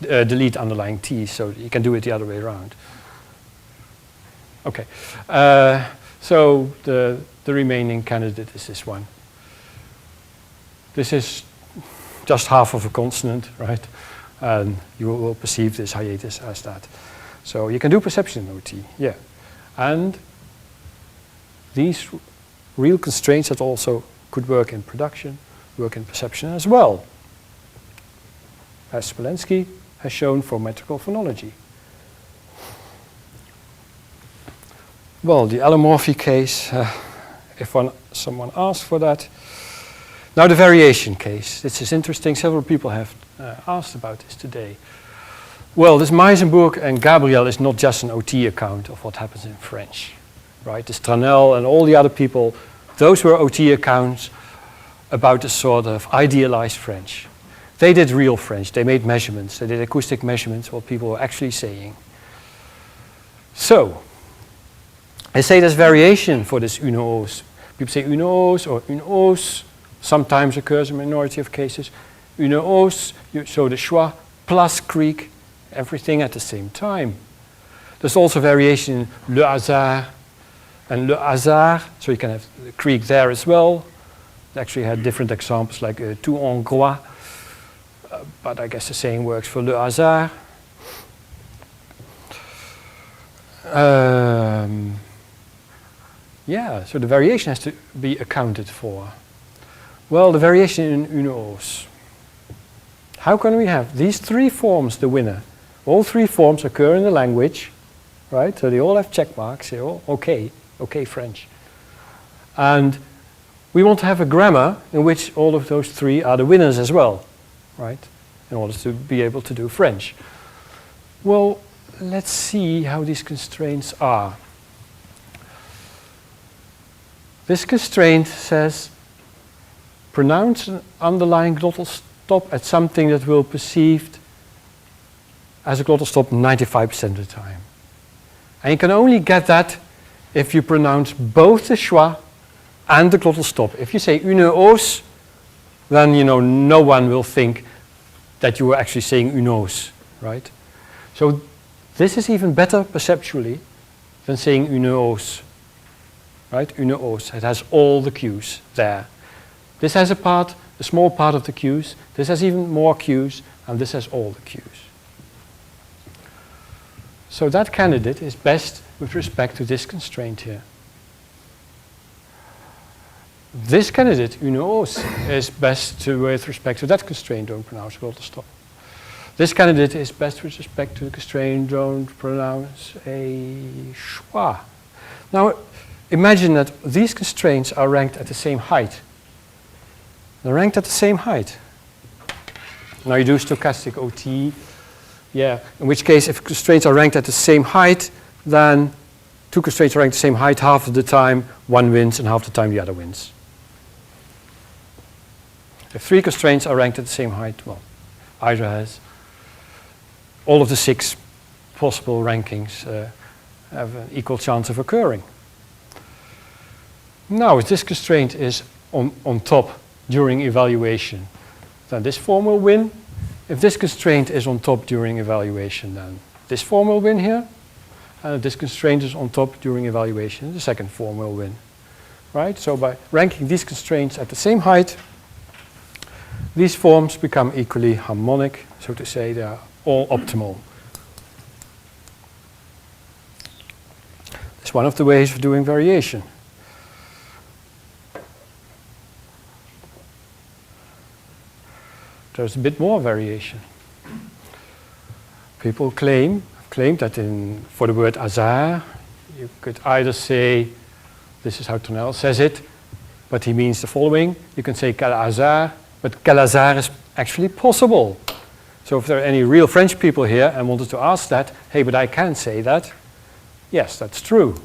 delete underlying T, so you can do it the other way around. Okay, so the remaining candidate is this one. This is just half of a consonant, right? And you will perceive this hiatus as that. So you can do perception in OT, yeah. And these real constraints that also could work in production, work in perception as well, as Smolensky has shown for metrical phonology. Well, the allomorphy case, if someone asks for that. Now the variation case. This is interesting. Several people have asked about this today. Well, this Meisenburg and Gabriel is not just an OT account of what happens in French, right? This Tranel and all the other people, those were OT accounts about a sort of idealized French. They did real French. They made measurements. They did acoustic measurements, what people were actually saying. So, I say there's variation for this une hausse. People say une hausse or une hausse. Sometimes occurs in a minority of cases. Une hausse, so the schwa plus creak, everything at the same time. There's also variation in le hasard and le hasard, so you can have the creak there as well. They actually had different examples like tout hongrois, but I guess the same works for le hasard. Yeah, so the variation has to be accounted for. Well, the variation in une hausse. How can we have these three forms, the winner? All three forms occur in the language, right? So they all have check marks, they all okay French. And we want to have a grammar in which all of those three are the winners as well, right? In order to be able to do French. Well, let's see how these constraints are. This constraint says pronounce an underlying glottal stop at something that will be perceived as a glottal stop 95% of the time. And you can only get that if you pronounce both the schwa and the glottal stop. If you say une hausse, then you know no one will think that you were actually saying une hausse, right? So this is even better perceptually than saying une hausse, right? Une hausse, it has all the cues there. This has a small part of the cues, this has even more cues, and this has all the cues. So that candidate is best with respect to this constraint here. This candidate, une hausse, is best with respect to that constraint, don't pronounce glottal stop. This candidate is best with respect to the constraint, don't pronounce a schwa. Now, imagine that these constraints are ranked at the same height. They're ranked at the same height. Now you do stochastic OT. Yeah, in which case if constraints are ranked at the same height, then two constraints are ranked at the same height, half of the time one wins and half the time the other wins. If three constraints are ranked at the same height, well, either has all of the 6 possible rankings have an equal chance of occurring. Now, if this constraint is on top during evaluation, then this form will win. If this constraint is on top during evaluation, then this form will win here. And if this constraint is on top during evaluation, the second form will win. Right? So by ranking these constraints at the same height, these forms become equally harmonic, so to say, they are all optimal. It's one of the ways of doing variation. there's a bit more variation. People claim that for the word hasard, you could either say, this is how Tonel says it, but he means the following. You can say quel hasard, but quel hasard is actually possible. So if there are any real French people here and wanted to ask that, hey, but I can say that. Yes, that's true.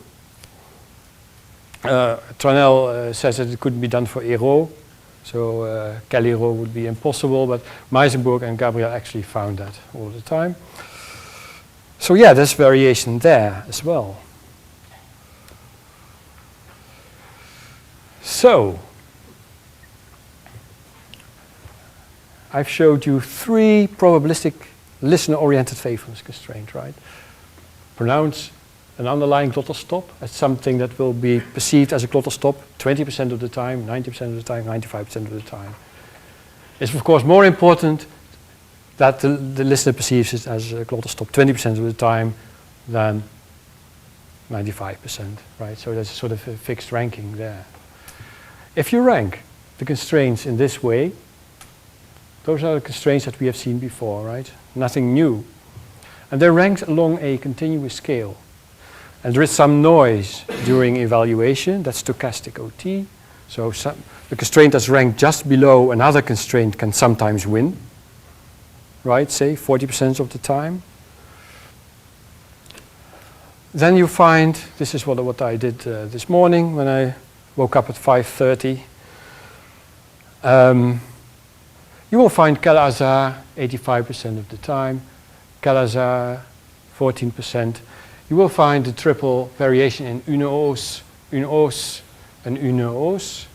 Tonel says that it couldn't be done for héros. So quel héros would be impossible, but Meisenburg and Gabriel actually found that all the time. So yeah, there's variation there as well. So, I've showed you 3 probabilistic listener-oriented faithfulness constraints, right? Pronounce an underlying glottal stop as something that will be perceived as a glottal stop 20% of the time, 90% of the time, 95% of the time. It's of course more important that the listener perceives it as a glottal stop 20% of the time than 95%, right? So there's sort of a fixed ranking there. If you rank the constraints in this way, those are the constraints that we have seen before, right? Nothing new. And they're ranked along a continuous scale. And there is some noise during evaluation, that's stochastic OT. So the constraint that's ranked just below another constraint can sometimes win, right? Say 40% of the time. Then you find, this is what I did this morning when I woke up at 5:30. You will find quel hasard 85% of the time, quel hasard 14%. You will find the triple variation in une hausse, and une hausse.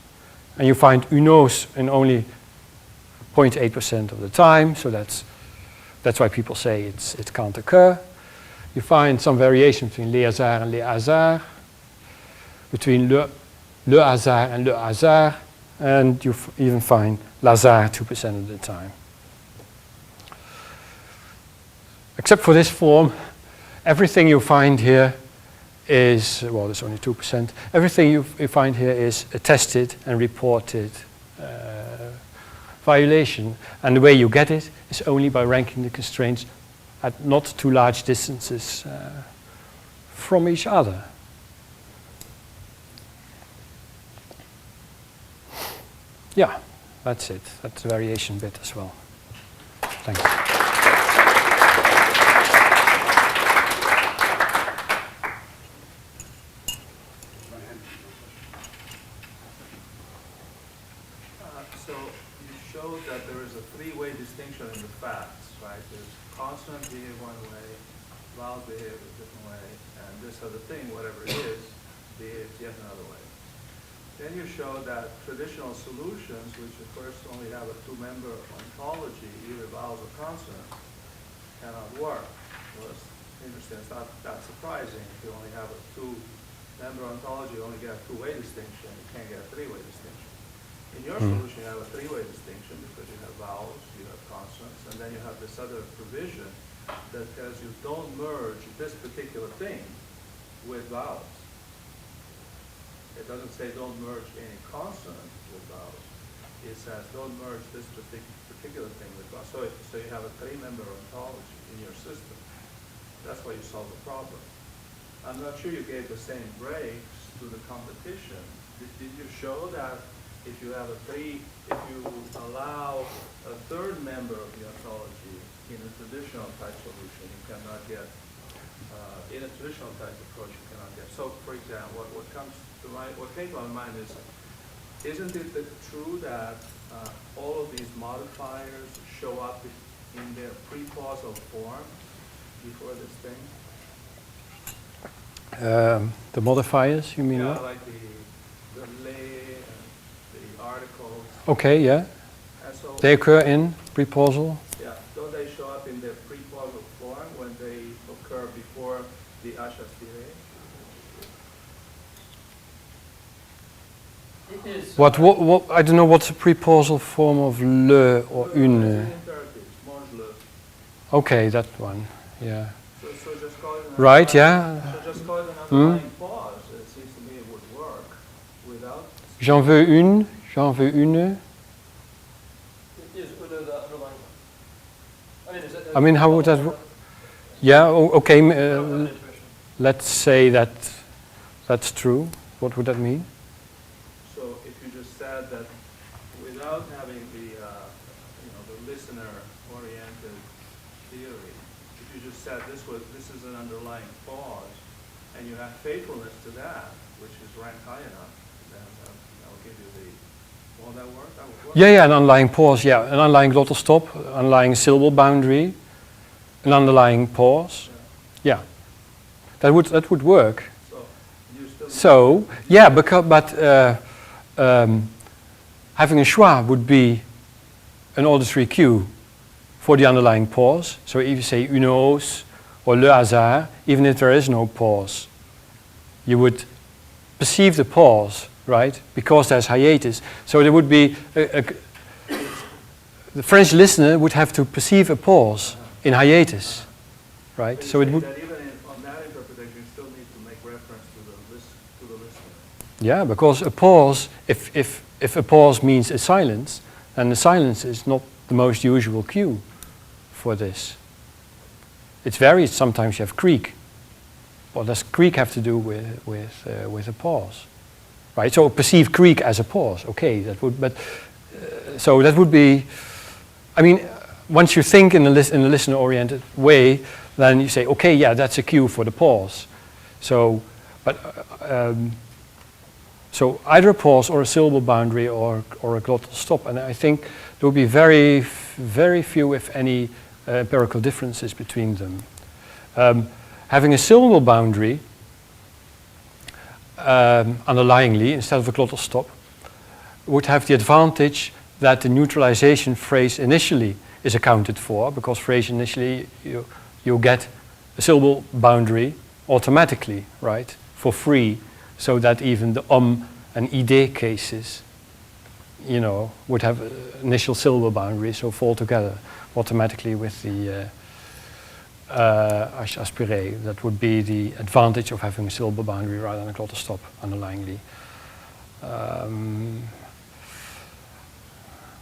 And you find une hausse in only 0.8% of the time, so that's why people say it can't occur. You find some variation between les hasards and les hasards, between le hasard and le hasard, and you even find l'hasard 2% of the time. Except for this form, everything you find here is, well, there's only 2%. Everything you find here is attested and reported violation. And the way you get it is only by ranking the constraints at not too large distances from each other. Yeah, that's it. That's the variation bit as well. Thanks. So you showed that there is a three-way distinction in the facts, right? There's consonants behave one way, vowels behave a different way, and this other thing, whatever it is, behaves yet another way. Then you showed that traditional solutions, which at first only have a two-member ontology, either vowels or consonants, cannot work. Well, it's interesting. It's not that surprising. If you only have a two-member ontology, you only get a two-way distinction. You can't get a three-way distinction. In your solution, you have a three-way distinction because you have vowels, you have consonants, and then you have this other provision that tells you don't merge this particular thing with vowels. It doesn't say don't merge any consonant with vowels. It says don't merge this particular thing with vowels. So you have a three-member ontology in your system. That's why you solve the problem. I'm not sure you gave the same breaks to the competition. Did you show that if you allow a third member of the ontology in a traditional type solution, you cannot get, in a traditional type approach, you cannot get. So, for example, what came to my mind is, isn't it true that all of these modifiers show up in their prepausal form before this thing? The modifiers, you mean? Yeah, what? like the lay and the articles. Okay, yeah. And so, They occur in prepausal. yeah, don't they show up in their prepausal form when they occur before the achastire? What, I don't know what's the prepausal form of le or une. Imperatives, mange le. Okay, that one, yeah. So just call it an Right, underlying- yeah. So just call it an underlying pause. It seems to me it would work without. J'en veux une, j'en veux une. Is une the underlying I mean, how would that work? Yeah, okay, let's say that that's true. What would that mean? So if you just said that without having the, the listener-oriented theory, if you just said this is an underlying pause, and you have faithfulness to that, which is ranked high enough, then that will give you the, will that work? That would work? Yeah, an underlying pause, yeah. An underlying glottal stop, underlying syllable boundary, an underlying pause. Yeah. That would work. So, you still So, yeah, but having a schwa would be an auditory cue for the underlying pause. So if you say une hausse or le hasard, even if there is no pause, you would perceive the pause, right? Because there's hiatus. So there would be the French listener would have to perceive a pause in hiatus, right? But So it would. that even on that interpretation, you still need to make reference to the listener. Yeah, because a pause, if a pause means a silence, then the silence is not the most usual cue for this. It varies. Sometimes you have creak. What does creak have to do with a pause, right? So perceive creak as a pause. Okay, that would. But so that would be. I mean, once you think in a listener-oriented way, then you say, okay, yeah, that's a cue for the pause. So, but. So either a pause or a syllable boundary or a glottal stop, and I think there will be very few, if any, empirical differences between them. Having a syllable boundary underlyingly instead of a glottal stop would have the advantage that the neutralization phrase initially is accounted for, because phrase initially you get a syllable boundary automatically, right, for free. So that even the and id cases, would have an initial syllable boundary, so fall together automatically with the aspiré. That would be the advantage of having a syllable boundary rather than a glottal stop underlyingly.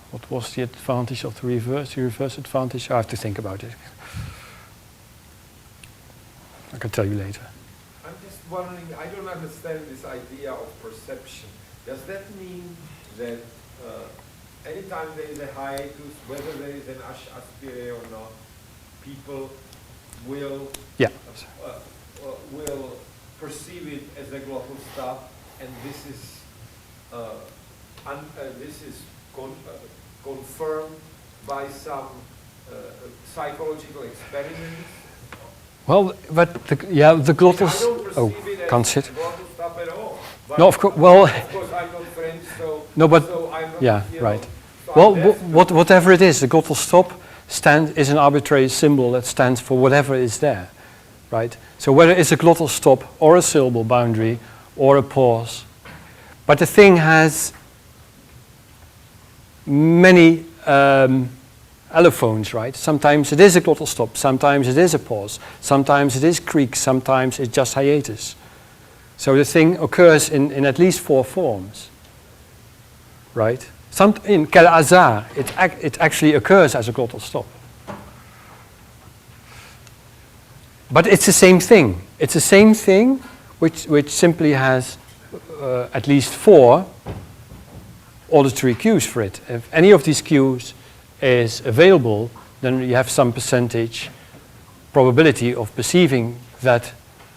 What was the advantage of the reverse? The reverse advantage? I have to think about it. I can tell you later. I'm just wondering, I don't understand this idea of perception. Does that mean that anytime there is a hiatus, whether there is an aspiré or not, people will will perceive it as a glottal stop, and this is confirmed by some psychological experiments? Well, but the glottal. Oh, can't sit. Glottal stop at all. But No, of course. Well, of course, I'm not French, so no, but so I'm not, yeah, you know, right. so Well, I'm deaf. whatever it is, the glottal stop is an arbitrary symbol that stands for whatever is there, right? So whether it's a glottal stop or a syllable boundary or a pause, but the thing has many allophones, right? Sometimes it is a glottal stop, sometimes it is a pause, sometimes it is creak, sometimes it's just hiatus. So the thing occurs in at least 4 forms, right? In quel hasard, it actually occurs as a glottal stop. But it's the same thing. It's the same thing which simply has at least 4 auditory cues for it. If any of these cues is available, then you have some percentage probability of perceiving that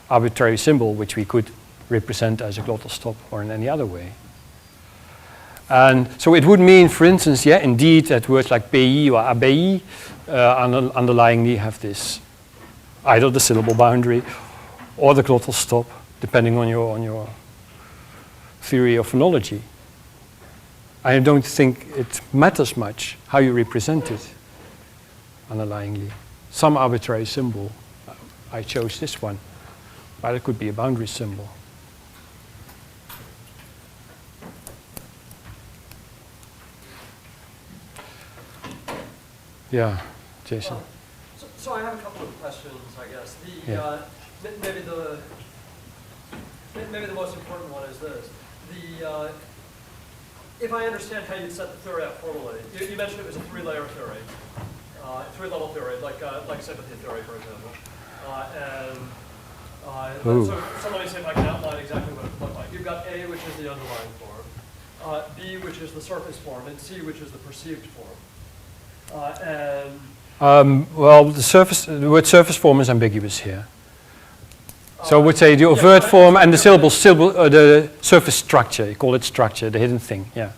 arbitrary symbol, which we could represent as a glottal stop or in any other way. And so it would mean, for instance, yeah, indeed, that words like pays or abbaye underlyingly have this, either the syllable boundary or the glottal stop, depending on your theory of phonology. I don't think it matters much how you represent it underlyingly. Some arbitrary symbol, I chose this one, but it could be a boundary symbol. Yeah, Jason. So I have a couple of questions, I guess. Maybe the most important one is this. If I understand how you set the theory up formally, you mentioned it was a 3-layer theory. three-level theory, like sympathy theory, for example. So let me see if I can outline exactly what it would look like. You've got A, which is the underlying form, B, which is the surface form, and C, which is the perceived form. Well, the word surface form is ambiguous here. So I would say the overt form and the the surface structure. You call it structure, the hidden thing. Yeah.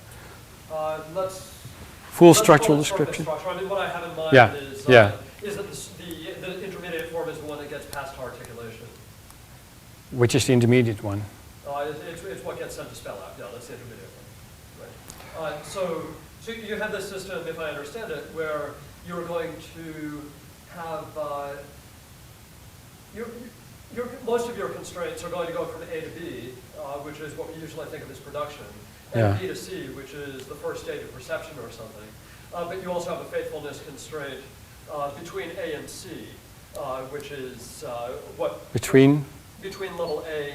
Full structural description. I mean, what I have in mind is that the intermediate form is the one that gets past to articulation. Which is the intermediate one? It's what gets sent to spell out. Yeah, that's the intermediate one. Right. So you have this system, if I understand it, where you're going to have most of your constraints are going to go from A to B, which is what we usually think of as production, and B to C, which is the first stage of perception or something. But you also have a faithfulness constraint between A and C, which is what between level A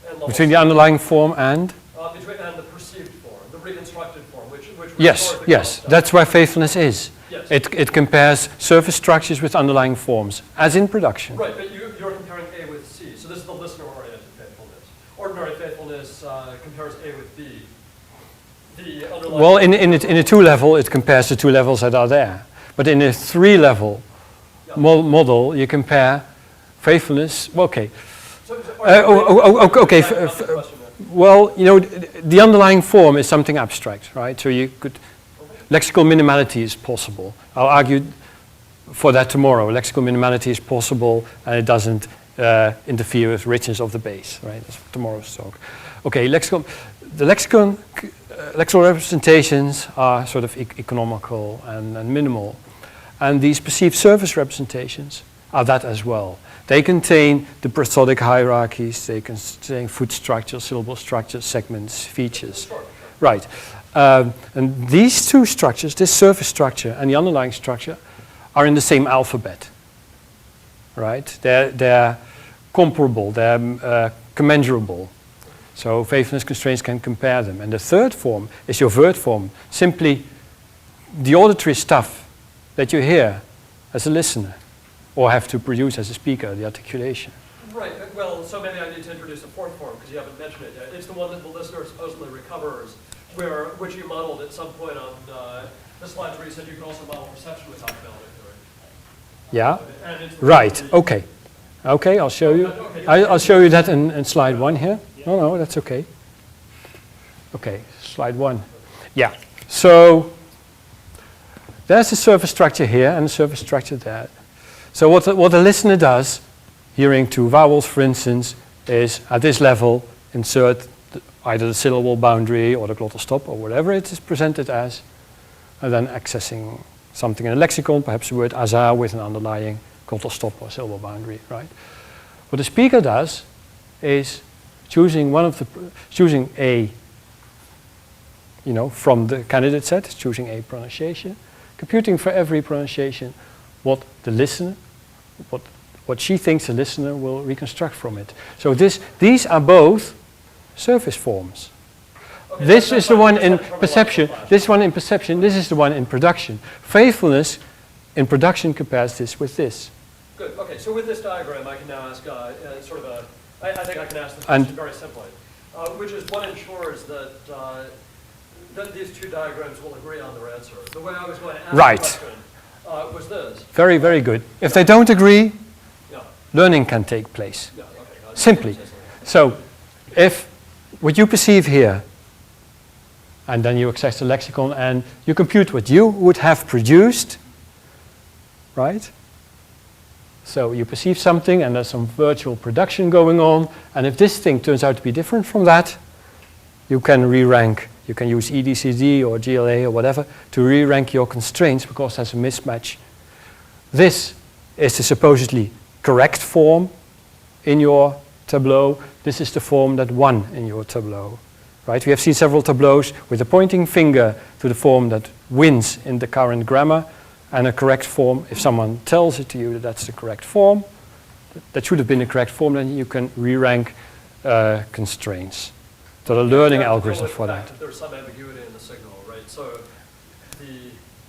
and level between C. the underlying form and and the perceived form, the reconstructed form, which yes, that's where faithfulness is. Yes. It compares surface structures with underlying forms, as in production. Right, but you're comparing A with C, so this is the listener-oriented faithfulness. Ordinary faithfulness compares A with B. The underlying Well, in a two-level, it compares the two levels that are there. But in a three-level model, you compare faithfulness. Well, okay. Okay. Well, you know, the underlying form is something abstract, right? So you could, lexical minimality is possible. I'll argue for that tomorrow. Lexical minimality is possible, and it doesn't interfere with richness of the base, right? That's tomorrow's talk. Okay, lexical representations are sort of economical and minimal, and these perceived surface representations are that as well. They contain the prosodic hierarchies, they contain foot structures, syllable structures, segments, features. Right. And these two structures, this surface structure and the underlying structure, are in the same alphabet. Right? They're comparable, they're commensurable. So faithfulness constraints can compare them. And the third form is your vert form, simply the auditory stuff that you hear as a listener, or have to produce as a speaker, the articulation. Right, well, so maybe I need to introduce a fourth form, because you haven't mentioned it yet. It's the one that the listener supposedly recovers, which you modeled at some point on the slides where you said you can also model perception with Optimality Theory. Yeah, right, okay. Okay, I'll show you. I'll show you that in slide 1 here. No, that's okay. Okay, slide 1. Yeah, so there's a surface structure here and a surface structure there. So what the listener does, hearing two vowels, for instance, is at this level insert either the syllable boundary or the glottal stop or whatever it is presented as, and then accessing something in a lexicon, perhaps the word azar with an underlying glottal stop or syllable boundary, right? What the speaker does is choosing a, you know, from the candidate set, choosing a pronunciation, computing for every pronunciation what the listener, what she thinks the listener will reconstruct from it. So these are both surface forms. Okay, this is the one in perception, this one in perception, this is the one in production. Faithfulness in production compares this with this. Good, okay, so with this diagram I can now ask sort of a, I think I can ask this question very simply, which is what ensures that that these two diagrams will agree on their answer. The way I was going to ask the question was this. Very, very good. If they don't agree, learning can take place. Simply. So, if what you perceive here, and then you access the lexicon and you compute what you would have produced, right? So you perceive something and there's some virtual production going on, and if this thing turns out to be different from that, you can re-rank. You can use EDCD or GLA or whatever to re-rank your constraints because there's a mismatch. This is the supposedly correct form in your tableau. This is the form that won in your tableau. Right? We have seen several tableaus with a pointing finger to the form that wins in the current grammar, and a correct form. If someone tells it to you that that's the correct form, that should have been the correct form, then you can re-rank constraints. So the learning algorithm for that. There's some ambiguity in the signal, right? So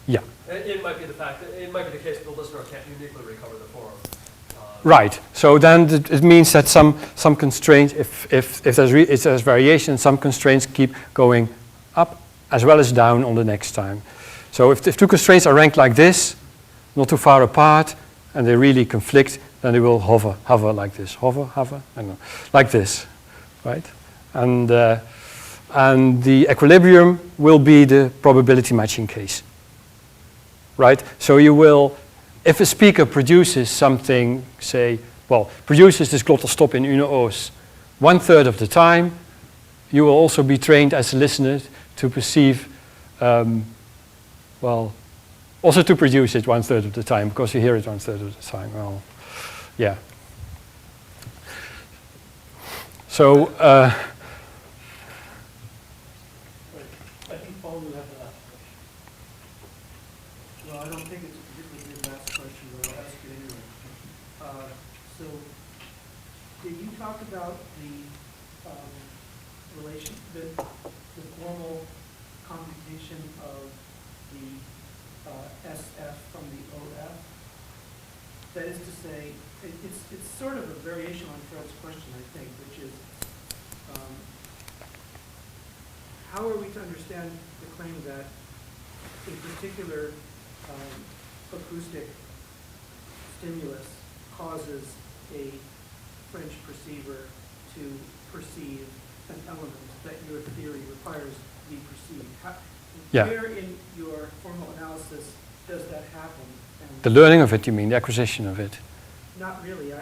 Yeah. It might be the fact that it might be the case that the listener can't uniquely recover the form. Right. So then it means that some constraints, if there's variation, some constraints keep going up as well as down on the next time. So if two constraints are ranked like this, not too far apart, and they really conflict, then they will hover like this. Hover, I don't know, like this, right? And the equilibrium will be the probability matching case, right? So you will, if a speaker produces something, say, well, produces this glottal stop in une os 1/3 of the time, you will also be trained as a listener to perceive, well, also to produce it 1/3 of the time, because you hear it 1/3 of the time. Well, yeah. So, I think Paul will have the last question. Well, I don't think it's a particularly good last question, but I'll ask it anyway. So, did you talk about the relation, the formal computation of the SF from the OF? That is to say, it's sort of a variation on Fred's question, I think, which is, how are we to understand the claim that a particular acoustic stimulus causes a French perceiver to perceive an element that your theory requires be perceived? Yeah. Where in your formal analysis does that happen? And the learning of it, you mean, the acquisition of it? not really. I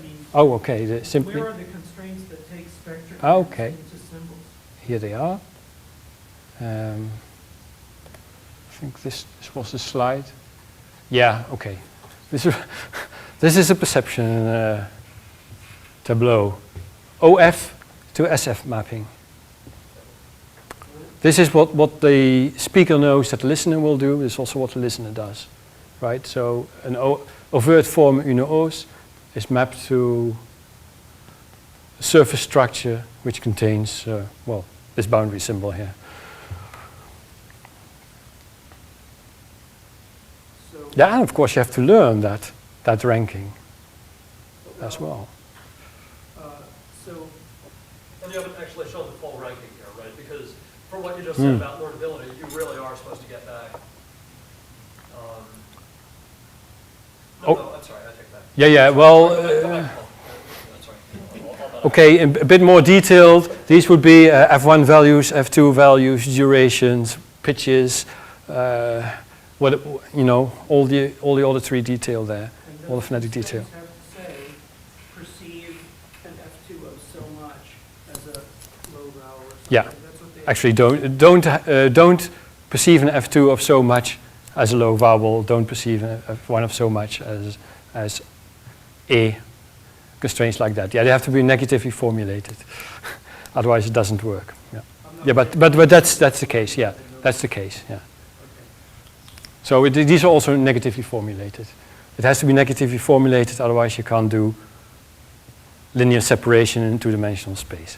mean, Oh, okay. Simply, where are the constraints that take spectrum Okay. into symbols? here they are. I think this was the slide. Yeah, okay. This is a perception tableau. OF to SF mapping. This is what the speaker knows that the listener will do. This is also what the listener does, right? So an overt form une os is mapped to a surface structure which contains, well, this boundary symbol here. So, Yeah, and of course you have to learn that ranking as well. So, And you haven't actually shown the full ranking here, right? Because from what you just said about learnability, you really are supposed to get back. Oh. No, I'm sorry, I take that. Yeah, well, okay, a bit more detailed. These would be F1 values, F2 values, durations, pitches, what you know, all the auditory detail there, and all the those phonetic detail. constraints have to say, perceive an F2 of so much as a low vowel or something. Yeah. That's what they Actually, don't perceive an F2 of so much as a low vowel. Don't perceive an F1 of so much as a. Constraints like that. Yeah, they have to be negatively formulated. Otherwise, it doesn't work. Yeah, yeah, but that's the case. Yeah, that's the case. Yeah. So these are also negatively formulated. It has to be negatively formulated. Otherwise, you can't do linear separation in two-dimensional space.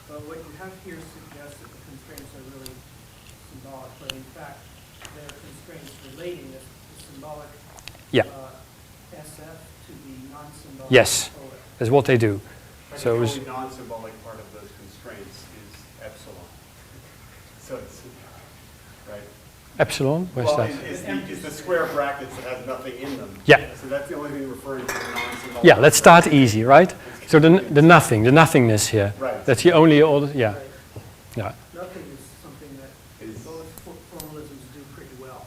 Well, what you have here suggests that the constraints are really symbolic, but in fact, they're constraints relating the symbolic Yeah. SF to the non-symbolic Yes. OF. That's what they do. So So the it's- only non-symbolic part of those constraints is epsilon. So it's, right? epsilon. Where's Well, that? it's the square brackets that has nothing in them. Yeah. So that's the only thing referring to the non-symbolic. Yeah. Let's start easy, right? So the nothingness here. Right. That's the only order. Yeah. Right. Yeah. Nothing is something that Is- both formalisms do pretty well.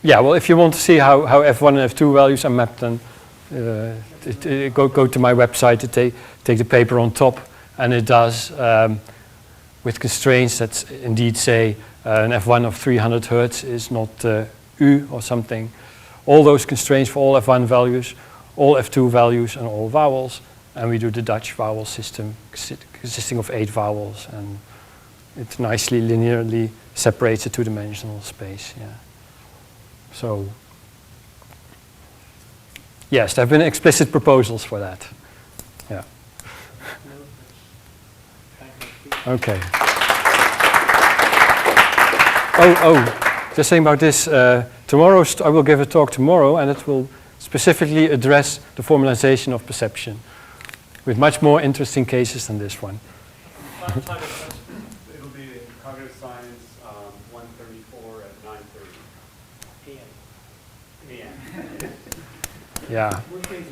Yeah, well, if you want to see how F1 and F2 values are mapped, then go to my website to take the paper on top, and it does with constraints that indeed say an F1 of 300 hertz is not U or something. All those constraints for all F1 values, all F2 values, and all vowels, and we do the Dutch vowel system consisting of 8 vowels, and it nicely linearly separates a two-dimensional space. Yeah. So, yes, there have been explicit proposals for that. Yeah. Okay. Just saying about this. Tomorrow, I will give a talk tomorrow, and it will specifically address the formalization of perception, with much more interesting cases than this one. It'll be in cognitive science, 1:34 at 9:30 AM. a.m. Yeah. We're crazy.